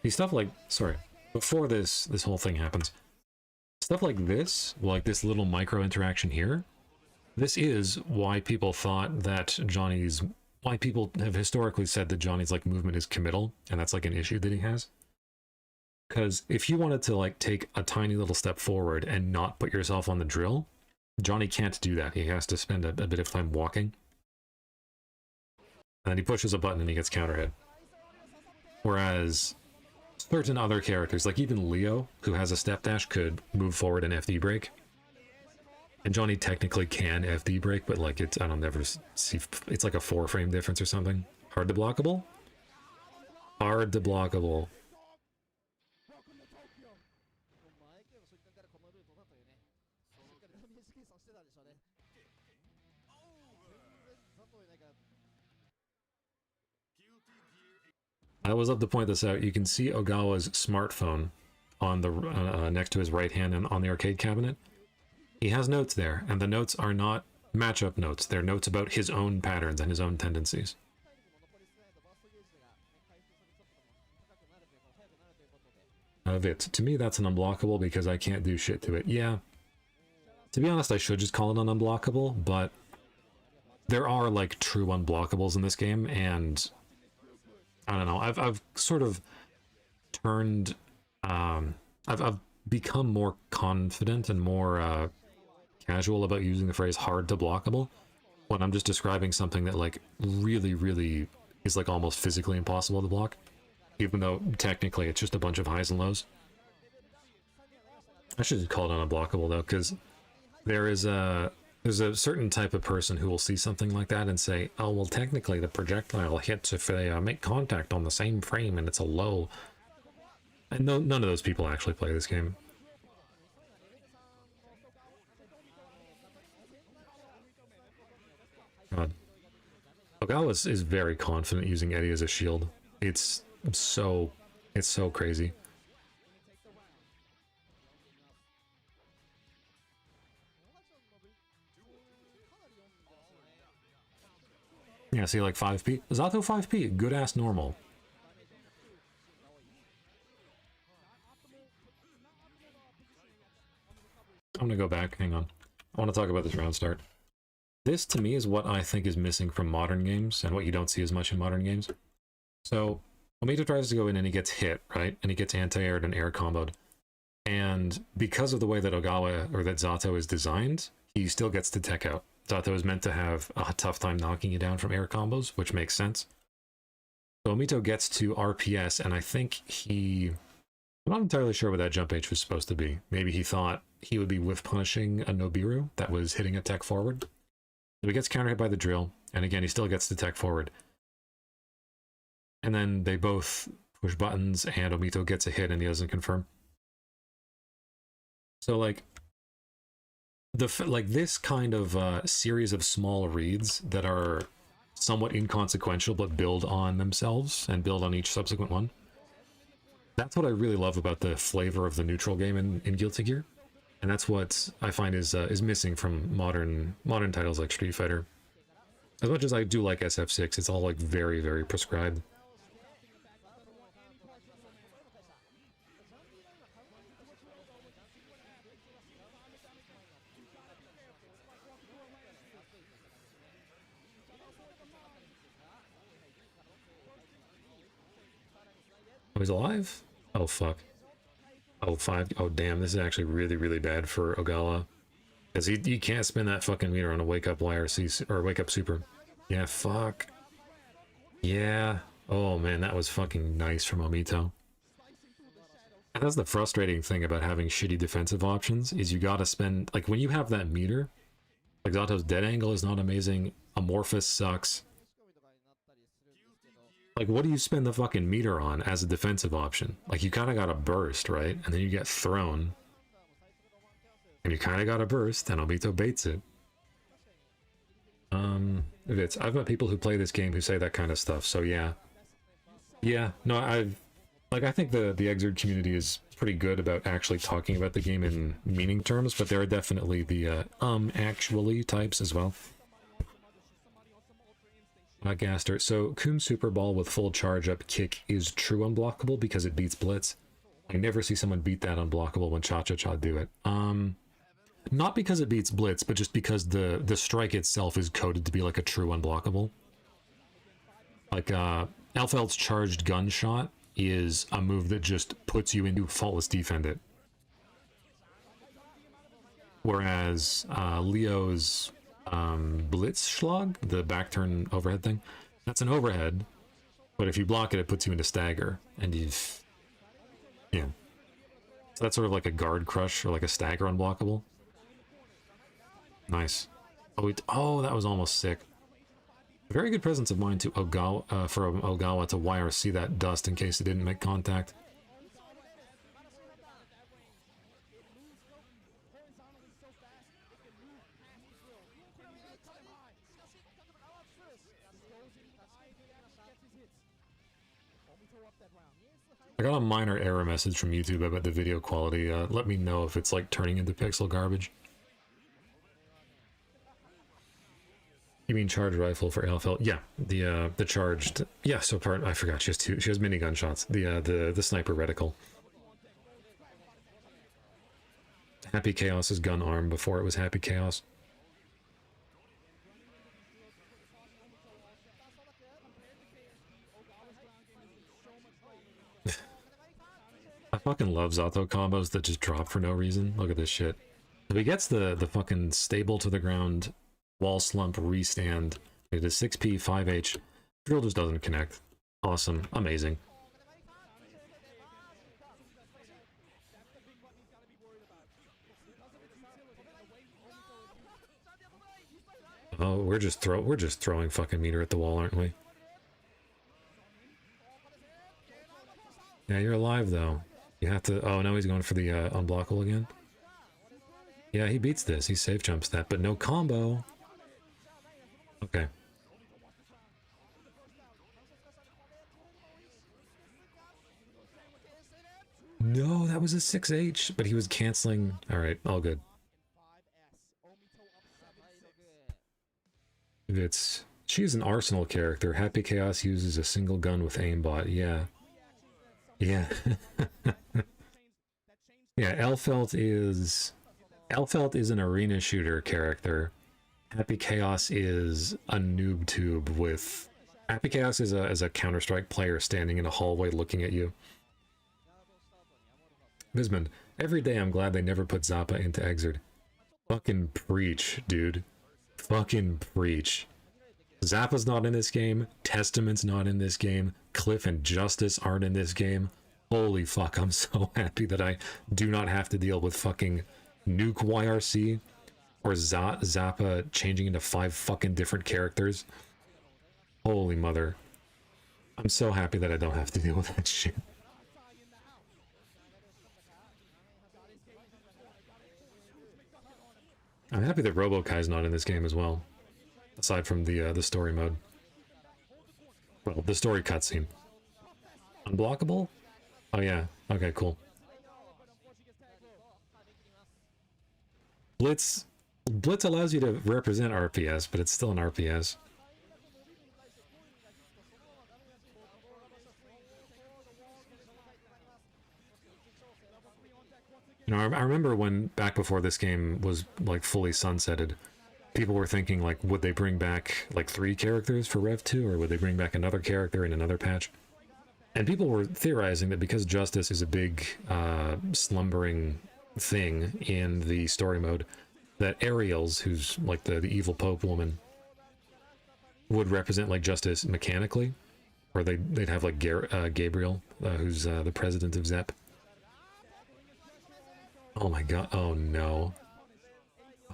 See, stuff like, sorry, before this whole thing happens, stuff like this little micro interaction here, this is why people thought that why people have historically said that Johnny's like movement is committal, and that's like an issue that he has. Because if you wanted to like take a tiny little step forward and not put yourself on the drill, Johnny can't do that. He has to spend a bit of time walking. And then he pushes a button and he gets counterhit. Whereas certain other characters, like even Leo, who has a step dash, could move forward and FD break. And Johnny technically can FD break, but like I don't ever see, it's like a 4-frame difference or something. Hard to blockable? Hard to blockable. I was up to point this out. You can see Ogawa's smartphone on the next to his right hand and on the arcade cabinet. He has notes there, and the notes are not matchup notes. They're notes about his own patterns and his own tendencies. To me, that's an unblockable because I can't do shit to it. Yeah. To be honest, I should just call it an unblockable, but there are like true unblockables in this game, and I don't know. I've sort of turned. I've become more confident and more casual about using the phrase "hard to blockable" when I'm just describing something that like really is like almost physically impossible to block, even though technically it's just a bunch of highs and lows. I should just call it unblockable though, because there's a certain type of person who will see something like that and say, oh well, technically the projectile hits if they make contact on the same frame and it's a low. And none of those people actually play this game. God. Ogawa is very confident using Eddie as a shield. It's so crazy. Yeah, see, like 5p. Zato 5p, good ass normal. I'm gonna go back, hang on. I want to talk about this round start. This, to me, is what I think is missing from modern games, and what you don't see as much in modern games. So, Omito tries to go in and he gets hit, right? And he gets anti-aired and air comboed. And because of the way that Ogawa, or that Zato is designed, he still gets to tech out. Zato is meant to have a tough time knocking you down from air combos, which makes sense. So Omito gets to RPS, and I think I'm not entirely sure what that jump H was supposed to be. Maybe he thought he would be whiff punishing a Nobiru that was hitting a tech forward. So he gets counter hit by the drill, and again, he still gets to tech forward. And then they both push buttons, and Omito gets a hit, and he doesn't confirm. So, like, this kind of series of small reads that are somewhat inconsequential, but build on themselves, and build on each subsequent one. That's what I really love about the flavor of the neutral game in Guilty Gear. And that's what I find is missing from modern titles like Street Fighter. As much as I do like SF6, it's all like very prescribed. Oh, he's alive? Oh fuck. Oh, 5. Oh, damn, this is actually really bad for Ogawa. Because he can't spin that fucking meter on a wake up YRC, or wake up super. Yeah, fuck. Yeah. Oh, man, that was fucking nice from Omito. And that's the frustrating thing about having shitty defensive options, is you gotta spend... Like, when you have that meter, like, Zato's dead angle is not amazing, Amorphous sucks. Like, what do you spend the fucking meter on as a defensive option? Like, you kind of got to burst, right? And then you get thrown. And you kind of got to burst, and Omito baits it. I've met people who play this game who say that kind of stuff, so yeah. Yeah, no, I think the Xrd community is pretty good about actually talking about the game in meaning terms, but there are definitely the, actually types as well. Gaster. So, Coom Super Ball with full charge up kick is true unblockable because it beats Blitz. I never see someone beat that unblockable when Cha-Cha-Cha do it. Not because it beats Blitz, but just because the strike itself is coded to be like a true unblockable. Like, Elfeld's charged gunshot is a move that just puts you into faultless defend it. Whereas, Leo's Blitzschlag, the back turn overhead thing, that's an overhead, but if you block it, it puts you into stagger, and yeah. So that's sort of like a guard crush, or like a stagger unblockable. Nice. Oh, that was almost sick. Very good presence of mind to Ogawa, for Ogawa to YRC that dust in case it didn't make contact. I got a minor error message from YouTube about the video quality. Let me know if it's like turning into pixel garbage. You mean charged rifle for Alfel? Yeah, the charged. Yeah, so part I forgot. She has two. She has minigun shots. The sniper reticle. Happy Chaos's gun arm before it was Happy Chaos. I fucking love Zato combos that just drop for no reason. Look at this shit. If he gets the fucking stable to the ground, wall slump, restand, it is 6p, 5h, drill just doesn't connect. Awesome. Amazing. Oh, we're just throwing fucking meter at the wall, aren't we? Yeah, you're alive though. You have to. Oh, now he's going for the unblockable again. Yeah, he beats this. He safe jumps that, but no combo. Okay. No, that was a 6H, but he was canceling. All right, all good. She's an arsenal character. Happy Chaos uses a single gun with aimbot. Yeah. Yeah. Yeah, Elfelt is an arena shooter character. Happy Chaos is a noob tube with Happy Chaos is a Counter-Strike player standing in a hallway looking at you. Bismond, every day I'm glad they never put Zappa into Xrd. Fucking preach, dude. Fucking preach. Zappa's not in this game, Testament's not in this game, Cliff and Justice aren't in this game. Holy fuck, I'm so happy that I do not have to deal with fucking Nuke YRC or Zappa changing into 5 fucking different characters. Holy mother. I'm so happy that I don't have to deal with that shit. I'm happy that Robokai's not in this game as well. Aside from the story mode. Well, the story cutscene. Unblockable? Oh yeah, okay, cool. Blitz allows you to represent RPS, but it's still an RPS. You know, I remember when, back before this game was like fully sunsetted, people were thinking like, would they bring back like 3 characters for Rev 2, or would they bring back another character in another patch? And people were theorizing that because Justice is a big slumbering thing in the story mode, that Ariel's, who's like the evil Pope woman, would represent like Justice mechanically, or they'd have like Gabriel, who's the president of Zep. Oh my god, oh no.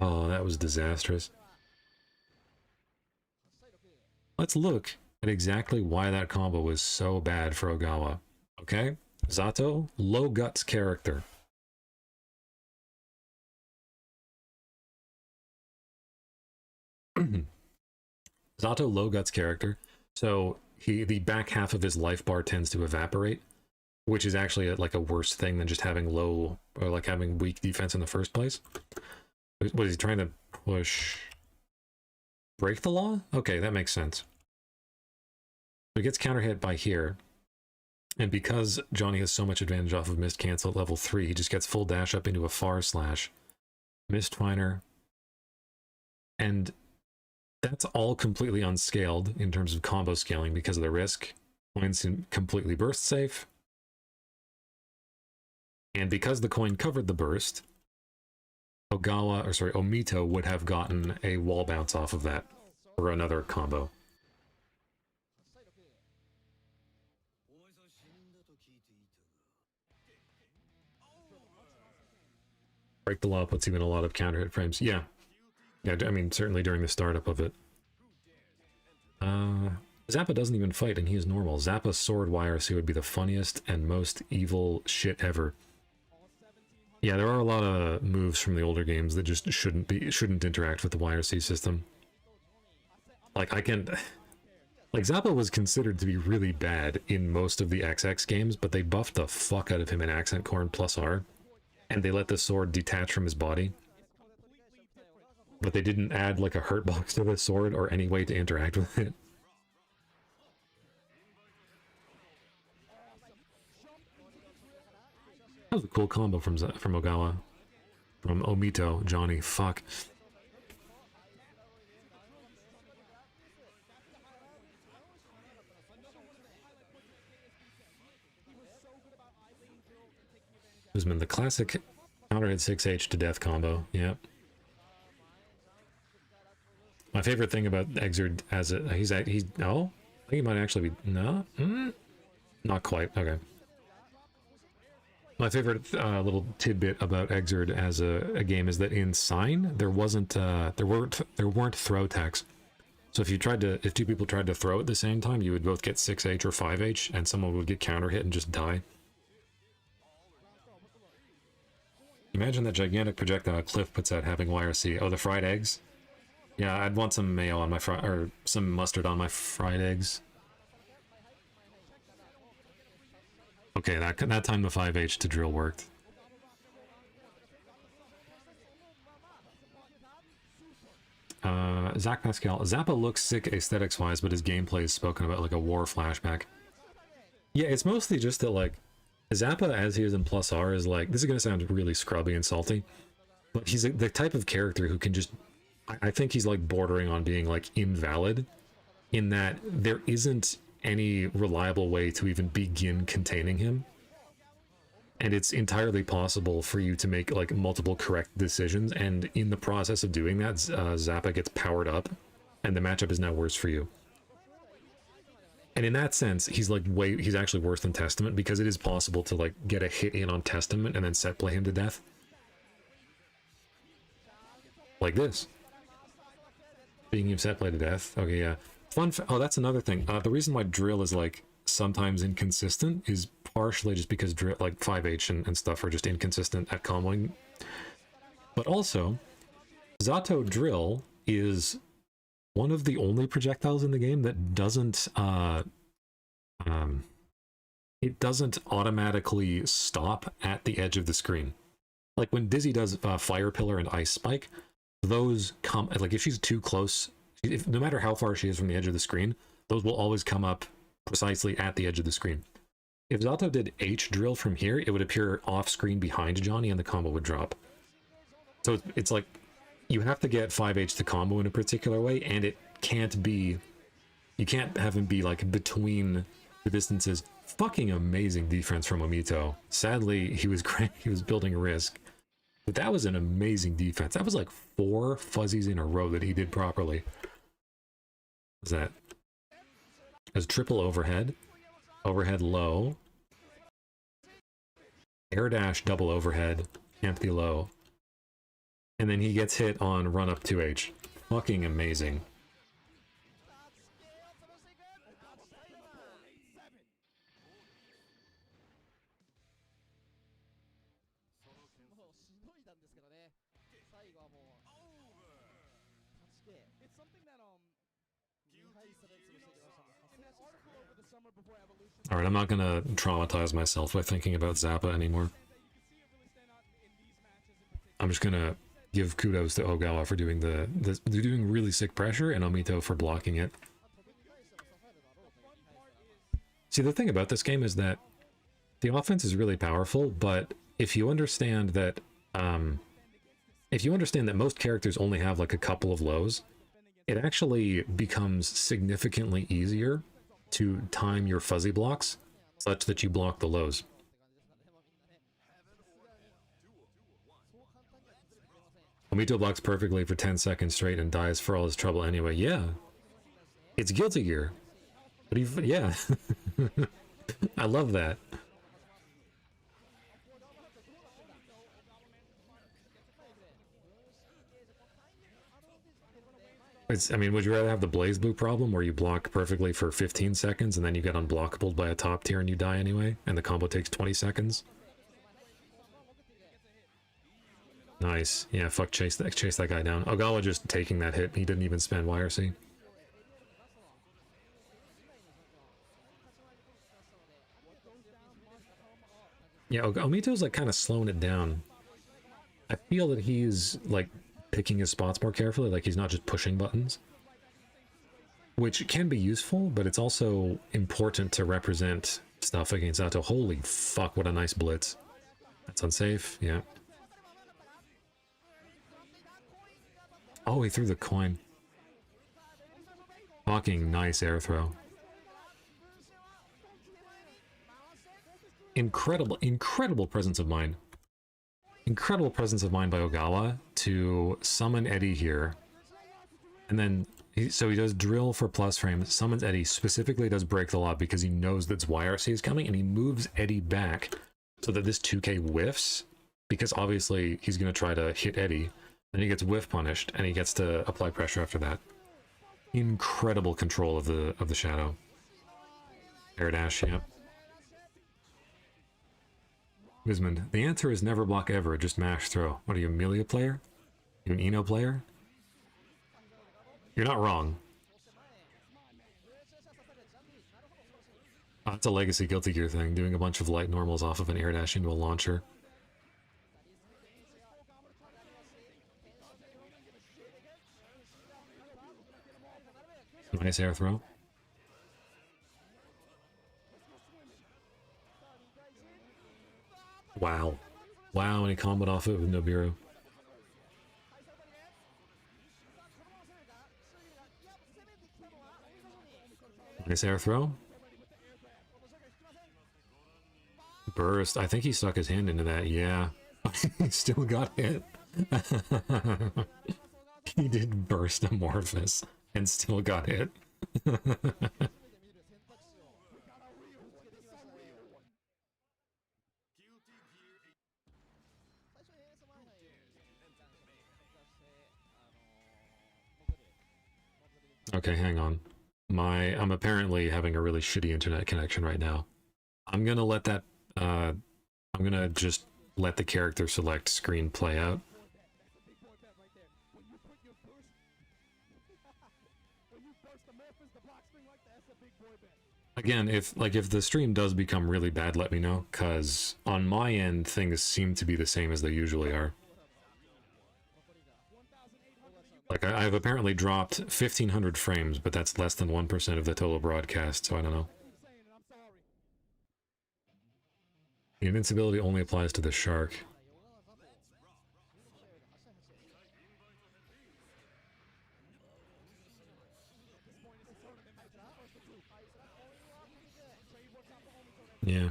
Oh, that was disastrous. Let's look at exactly why that combo was so bad for Ogawa. Okay? Zato, low guts character. Zato, low guts character. So the back half of his life bar tends to evaporate, which is actually like a worse thing than just having low, or like having weak defense in the first place. What is he trying to push? Break the law? Okay, that makes sense. He gets counter hit by here, and because Johnny has so much advantage off of missed cancel at level 3, he just gets full dash up into a far slash, missed twiner, and that's all completely unscaled in terms of combo scaling because of the risk. Coin's completely burst safe, and because the coin covered the burst, Omito would have gotten a wall bounce off of that for another combo. Break the law puts even a lot of counter hit frames. Yeah. Yeah, I mean, certainly during the startup of it. Zappa doesn't even fight, and he is normal. Zappa's sword YRC would be the funniest and most evil shit ever. Yeah, there are a lot of moves from the older games that just shouldn't interact with the YRC system. Like, Zappa was considered to be really bad in most of the XX games, but they buffed the fuck out of him in Accent Corn plus R, and they let the sword detach from his body. but they didn't add like a hurt box to the sword or any way to interact with it. That was a cool combo from Ogawa. From Omito, Johnny, fuck. Usman, the classic counter hit 6H to death combo, yep. My favorite thing about Xrd as a, he's oh, I think he might actually be, no? Not quite, okay. My favorite little tidbit about Xrd as a game is that in Sign there weren't throw techs. So if two people tried to throw at the same time, you would both get 6H or 5H, and someone would get counter hit and just die. Imagine that gigantic projectile Cliff puts out having YRC. Oh, the fried eggs? Yeah, I'd want some mayo on my or some mustard on my fried eggs. Okay, that time the 5H to drill worked. Zach Pascal. Zappa looks sick aesthetics-wise, but his gameplay is spoken about like a war flashback. Yeah, it's mostly just that, like, Zappa as he is in Plus R is like, this is going to sound really scrubby and salty, but he's the type of character who can just, I think he's like bordering on being like invalid, in that there isn't any reliable way to even begin containing him. And it's entirely possible for you to make like multiple correct decisions, and in the process of doing that, Zappa gets powered up, and the matchup is now worse for you. And in that sense, he's like he's actually worse than Testament, because it is possible to like get a hit in on Testament and then set play him to death. Like this. Being him set play to death. Okay, yeah. Oh, that's another thing. The reason why drill is like sometimes inconsistent is partially just because drill, like 5H and stuff, are just inconsistent at comboing. But also, Zato drill is one of the only projectiles in the game that doesn't it doesn't automatically stop at the edge of the screen. Like when Dizzy does Fire Pillar and Ice Spike, those come, like if she's too close, no matter how far she is from the edge of the screen, those will always come up precisely at the edge of the screen. If Zato did H drill from here, it would appear off screen behind Johnny and the combo would drop. So it's like, you have to get 5H to combo in a particular way, and it can't be, you can't have him be like between the distances. Fucking amazing defense from Omito. Sadly, he was building Risk, but that was an amazing defense. That was like 4 fuzzies in a row that he did properly. What was that? As triple overhead, overhead low, air dash double overhead, empty low. And then he gets hit on run up 2H. Fucking amazing. It's something that in that article over the summer before Evolution. All right, I'm not gonna traumatize myself by thinking about Zappa anymore. I'm just gonna give kudos to Ogawa for doing they're doing really sick pressure, and Omito for blocking it. See, the thing about this game is that the offense is really powerful, but if you understand that most characters only have like a couple of lows, it actually becomes significantly easier to time your fuzzy blocks such that you block the lows. Omito blocks perfectly for 10 seconds straight and dies for all his trouble anyway. Yeah. It's Guilty Gear. But yeah. I love that. I mean, would you rather have the Blaze Blue problem where you block perfectly for 15 seconds and then you get unblockable by a top tier and you die anyway, and the combo takes 20 seconds? Nice. Yeah, fuck, chase that guy down. Ogawa just taking that hit. He didn't even spend YRC. Yeah, Omito's like kind of slowing it down. I feel that he's like picking his spots more carefully, like he's not just pushing buttons. Which can be useful, but it's also important to represent stuff against Zato. Holy fuck, what a nice blitz. That's unsafe, yeah. Oh, he threw the coin. Fucking nice air throw. Incredible presence of mind. Incredible presence of mind by Ogawa to summon Eddie here. And then, so he does drill for plus frame, summons Eddie, specifically does break the law because he knows that YRC is coming, and he moves Eddie back so that this 2K whiffs, because obviously he's going to try to hit Eddie, and he gets whiff punished, and he gets to apply pressure after that. Incredible control of the shadow. Air dash, yep. Wismond, the answer is never block ever, just mash throw. What are you, Amelia player? You an Eno player? You're not wrong. Oh, it's a legacy Guilty Gear thing, doing a bunch of light normals off of an air dash into a launcher. Nice air throw. Wow. Wow, and he comboed off it with Nobiru. Nice air throw. Burst. I think he stuck his hand into that, yeah. He still got hit. He did burst Amorphous and still got hit. Okay, hang on. I'm apparently having a really shitty internet connection right now. I'm gonna let that, I'm gonna just let the character select screen play out. Again, if the stream does become really bad, let me know, because on my end, things seem to be the same as they usually are. Like, I've apparently dropped 1,500 frames, but that's less than 1% of the total broadcast, so I don't know. The invincibility only applies to the shark. Yeah.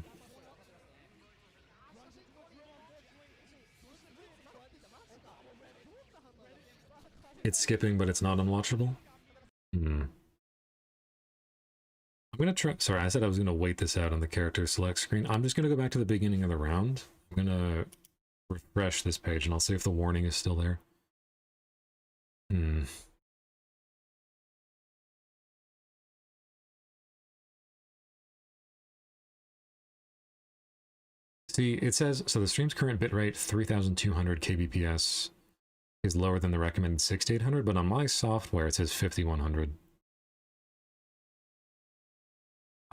It's skipping, but it's not unwatchable? I'm gonna try... Sorry, I said I was gonna wait this out on the character select screen. I'm just gonna go back to the beginning of the round. I'm gonna refresh this page, and I'll see if the warning is still there. See, it says, so the stream's current bitrate, 3,200 kbps, is lower than the recommended 6,800, but on my software it says 5,100.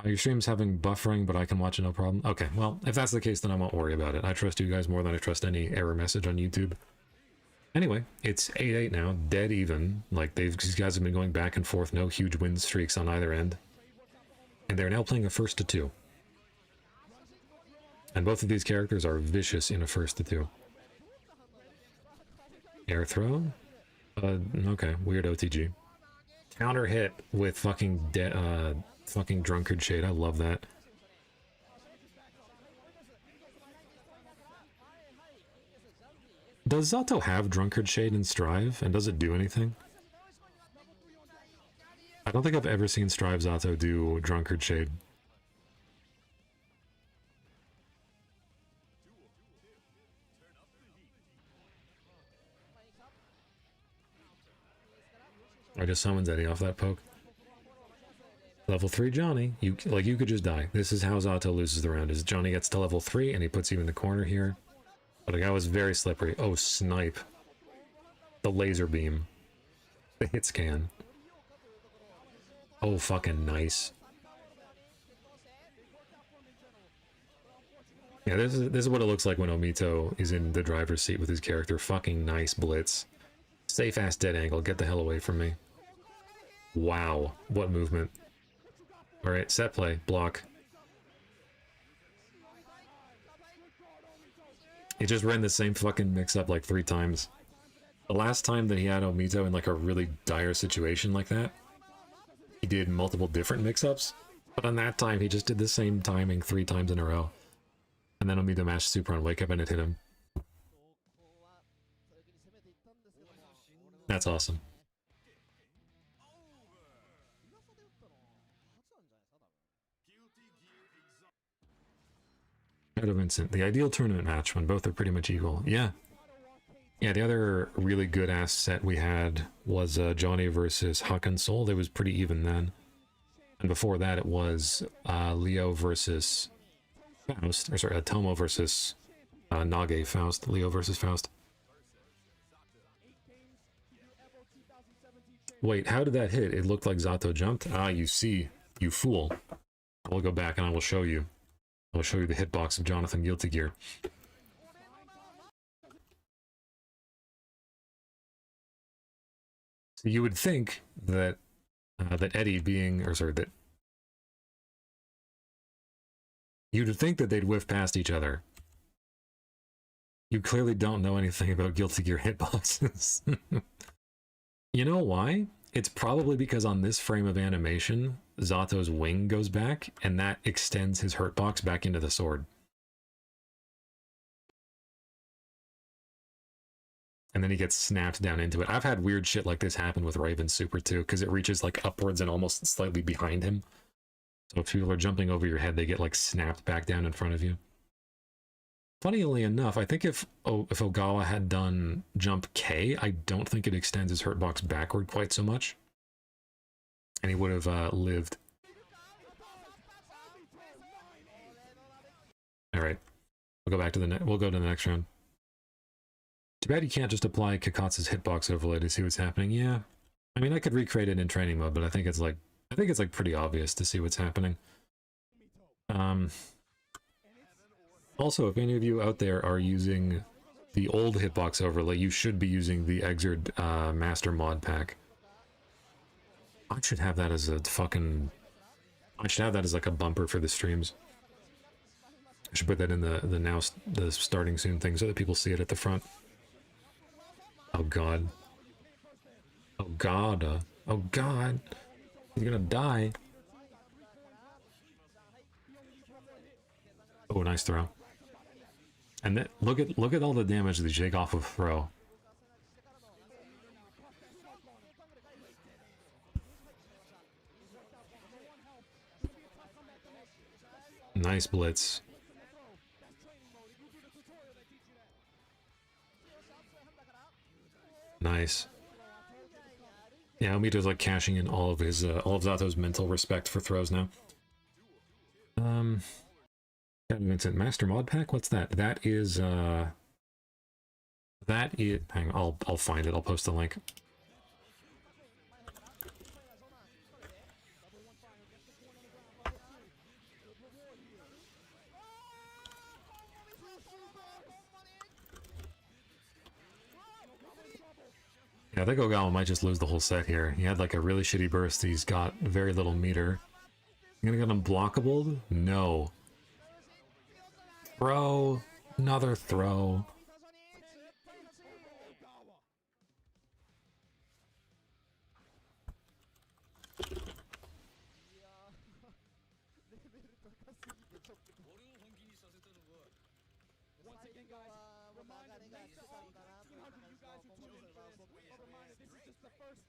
Your stream's having buffering, but I can watch it no problem. Okay, well, if that's the case, then I won't worry about it. I trust you guys more than I trust any error message on YouTube. Anyway, it's 8-8 now, dead even. Like, these guys have been going back and forth, no huge win streaks on either end. And they're now playing a first to two. And both of these characters are vicious in a first to two. Air throw? Okay, weird OTG. Counter hit with fucking Drunkard Shade, I love that. Does Zato have Drunkard Shade in Strive, and does it do anything? I don't think I've ever seen Strive Zato do Drunkard Shade. I just summons Eddie off that poke. Level 3 Johnny, you could just die. This is how Zato loses the round, is Johnny gets to level 3 and he puts you in the corner here. But the guy was very slippery. Oh, snipe. The laser beam. The hit scan. Oh, fucking nice. Yeah, this is what it looks like when Omito is in the driver's seat with his character. Fucking nice blitz. Safe ass dead angle. Get the hell away from me. Wow. What movement. Alright, set play. Block. He just ran the same fucking mix-up like 3 times. The last time that he had Omito in like a really dire situation like that, he did multiple different mix-ups. But on that time, he just did the same timing 3 times in a row. And then Omito mashed super on wake up and it hit him. That's awesome. Shadow Vincent, the ideal tournament match when both are pretty much equal. Yeah. Yeah, the other really good ass set we had was Johnny versus Hakan Soul. It was pretty even then. And before that it was Leo versus Faust. Or sorry, Tomo versus Nage Faust. Leo versus Faust. Wait, how did that hit? It looked like Zato jumped? Ah, you see. You fool. I will go back and I will show you. I will show you the hitbox of Jonathan Guilty Gear. So you would think that that Eddie being, or sorry, that you'd think that they'd whiff past each other. You clearly don't know anything about Guilty Gear hitboxes. You know why? It's probably because on this frame of animation, Zato's wing goes back, and that extends his hurtbox back into the sword. And then he gets snapped down into it. I've had weird shit like this happen with Raven's Super too, because it reaches like upwards and almost slightly behind him. So if people are jumping over your head, they get like snapped back down in front of you. Funnily enough, I think if Ogawa had done jump K, I don't think it extends his hurtbox backward quite so much. And he would have lived. Alright. We'll go back to we'll go to the next round. Too bad you can't just apply Kakatsu's hitbox overlay to see what's happening. Yeah. I mean, I could recreate it in training mode, but I think it's like pretty obvious to see what's happening. Also, if any of you out there are using the old hitbox overlay, you should be using the Xrd master mod pack. I should have that as a fucking... I should have that as like a bumper for the streams. I should put that in the starting soon thing so that people see it at the front. Oh god. Oh god. Oh god. He's gonna die. Oh, nice throw. And then look at all the damage they shake off of throw. Nice blitz. Nice. Yeah, Omito's like cashing in all of his all of Zato's mental respect for throws now. Vincent Master Mod Pack? What's that? That is hang on, I'll find it. I'll post the link. Yeah, I think Ogawa might just lose the whole set here. He had like a really shitty burst. He's got very little meter. I'm gonna get him blockable? No. Throw. Another throw. Once again, guys, reminder, late stage 200 you guys who tuned in, a reminder, this is just the first.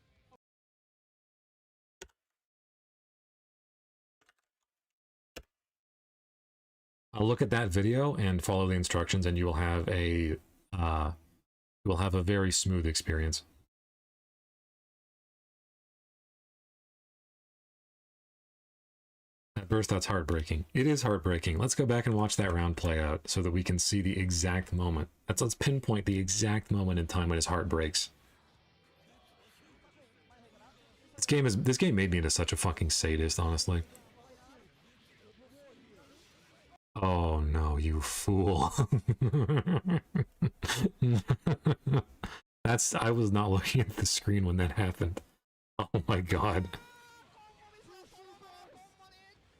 I'll look at that video and follow the instructions, and you will have a very smooth experience. That burst, that's heartbreaking. It is heartbreaking. Let's go back and watch that round play out so that we can see the exact moment. Let's pinpoint the exact moment in time when his heart breaks. This game made me into such a fucking sadist, honestly. Oh no, you fool. that's I was not looking at the screen when that happened. Oh my god.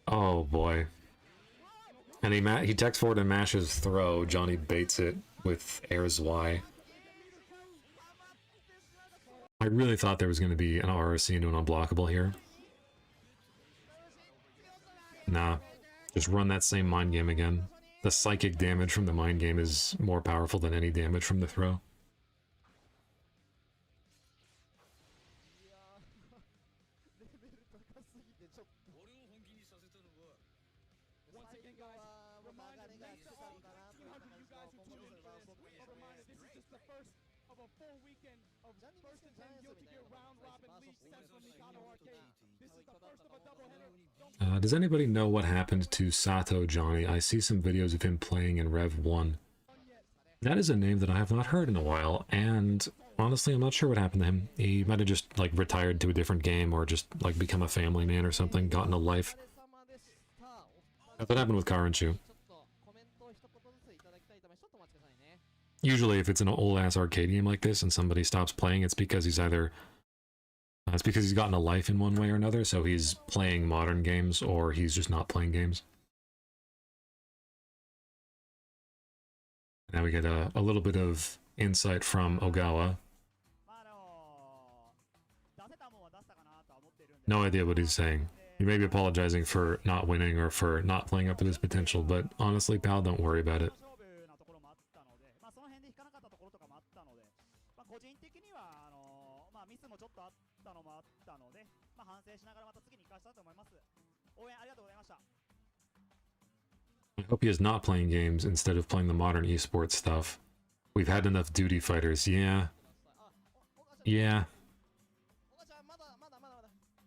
Oh boy. And he techs forward and mashes throw. Johnny baits it with airs Y. I really thought there was going to be an RRC into an unblockable here. Nah, just run that same mind game again. The psychic damage from the mind game is more powerful than any damage from the throw. Once again, guys, reminder, thanks to all 1,300 you guys who tuned in for this. A reminder, this is just the first of a full weekend of first and 10 Guilty Gear round robin league Central Mikado Arcade. This is the first of a doubleheader. Does anybody know what happened to Zato Johnny? I see some videos of him playing in Rev 1. That is a name that I have not heard in a while, and honestly, I'm not sure what happened to him. He might have just, like, retired to a different game, or just, like, become a family man or something, gotten a life. That's what happened with Karanchu. Usually, if it's an old-ass arcade game like this, and somebody stops playing, it's because he's either... it's because he's gotten a life in one way or another, so he's playing modern games, or he's just not playing games. Now we get a little bit of insight from Ogawa. No idea what he's saying. He may be apologizing for not winning or for not playing up to his potential, but honestly, pal, don't worry about it. I hope he is not playing games instead of playing the modern esports stuff. We've had enough duty fighters. Yeah. Yeah.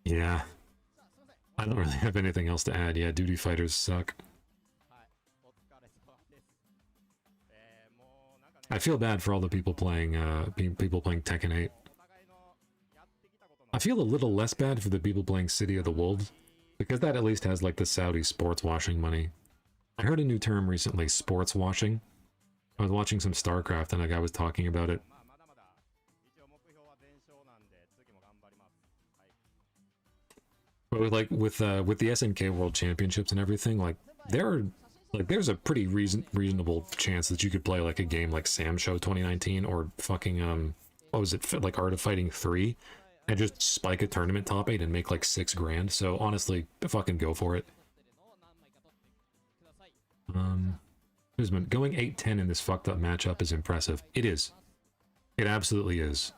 Yeah. I don't really have anything else to add. Yeah, duty fighters suck. I feel bad for all the people playing Tekken 8. I feel a little less bad for the people playing City of the Wolves, because that at least has like the Saudi sports washing money. I heard a new term recently, sports washing. I was watching some StarCraft and a guy was talking about it. But with the SNK World Championships and everything, like there's a pretty reasonable chance that you could play like a game like Sam Show 2019 or fucking what was it, like Art of Fighting 3, and just spike a tournament top 8 and make like 6 grand. So honestly, fucking go for it. Going 8-10 in this fucked up matchup is impressive. It is. It absolutely is.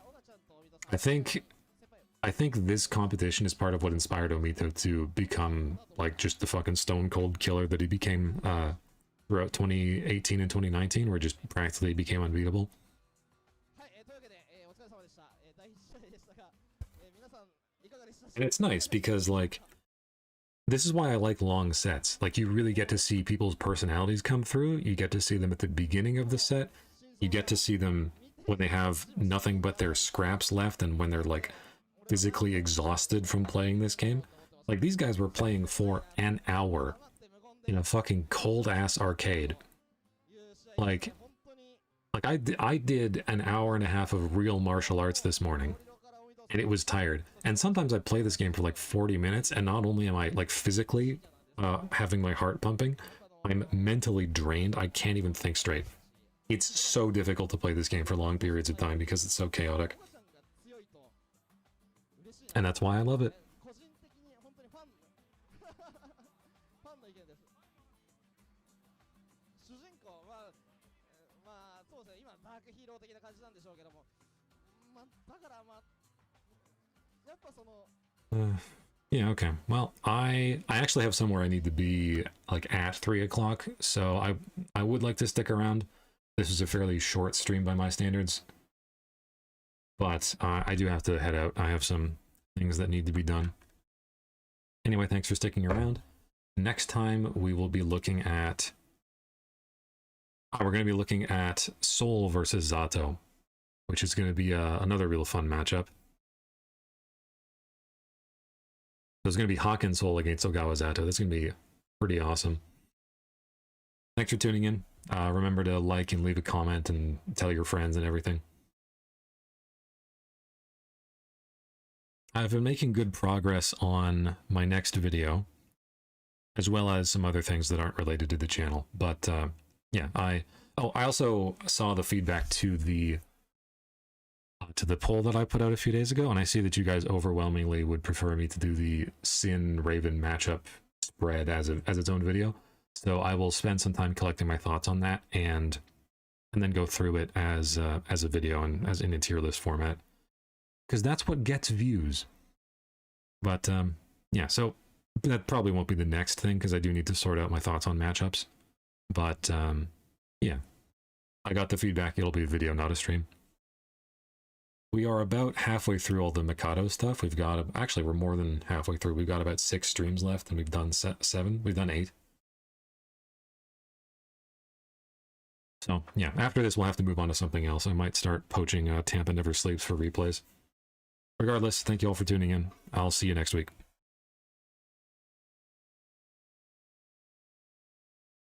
I think this competition is part of what inspired Omito to become like just the fucking stone cold killer that he became throughout 2018 and 2019, where just practically became unbeatable. And it's nice because like this is why I like long sets. Like, you really get to see people's personalities come through. You get to see them at the beginning of the set. You get to see them when they have nothing but their scraps left and when they're, like, physically exhausted from playing this game. Like, these guys were playing for an hour in a fucking cold-ass arcade. Like I did an hour and a half of real martial arts this morning. And it was tired. And sometimes I play this game for like 40 minutes, and not only am I like physically having my heart pumping, I'm mentally drained. I can't even think straight. It's so difficult to play this game for long periods of time because it's so chaotic. And that's why I love it. Yeah, okay. Well, I actually have somewhere I need to be like at 3 o'clock, so I would like to stick around. This is a fairly short stream by my standards, but I do have to head out. I have some things that need to be done. Anyway, thanks for sticking around. Next time we will be looking at we're going to be looking at Soul versus Zato, which is going to be another real fun matchup. There's going to be Haken Soul against Ogawa Zato. That's going to be pretty awesome. Thanks for tuning in. Remember to like and leave a comment and tell your friends and everything. I've been making good progress on my next video, as well as some other things that aren't related to the channel. But yeah, I also saw the feedback to the poll that I put out a few days ago, and I see that you guys overwhelmingly would prefer me to do the Sin Raven matchup spread as its own video. So I will spend some time collecting my thoughts on that, and then go through it as a video and as in a tier list format, because that's what gets views. But yeah, so that probably won't be the next thing, because I do need to sort out my thoughts on matchups. But yeah, I got the feedback. It'll be a video, not a stream. We are about halfway through all the Mikado stuff. We've got, actually, we're more than halfway through. We've got about 6 streams left, and we've done 7. We've done 8. So yeah, after this, we'll have to move on to something else. I might start poaching Tampa Never Sleeps for replays. Regardless, thank you all for tuning in. I'll see you next week.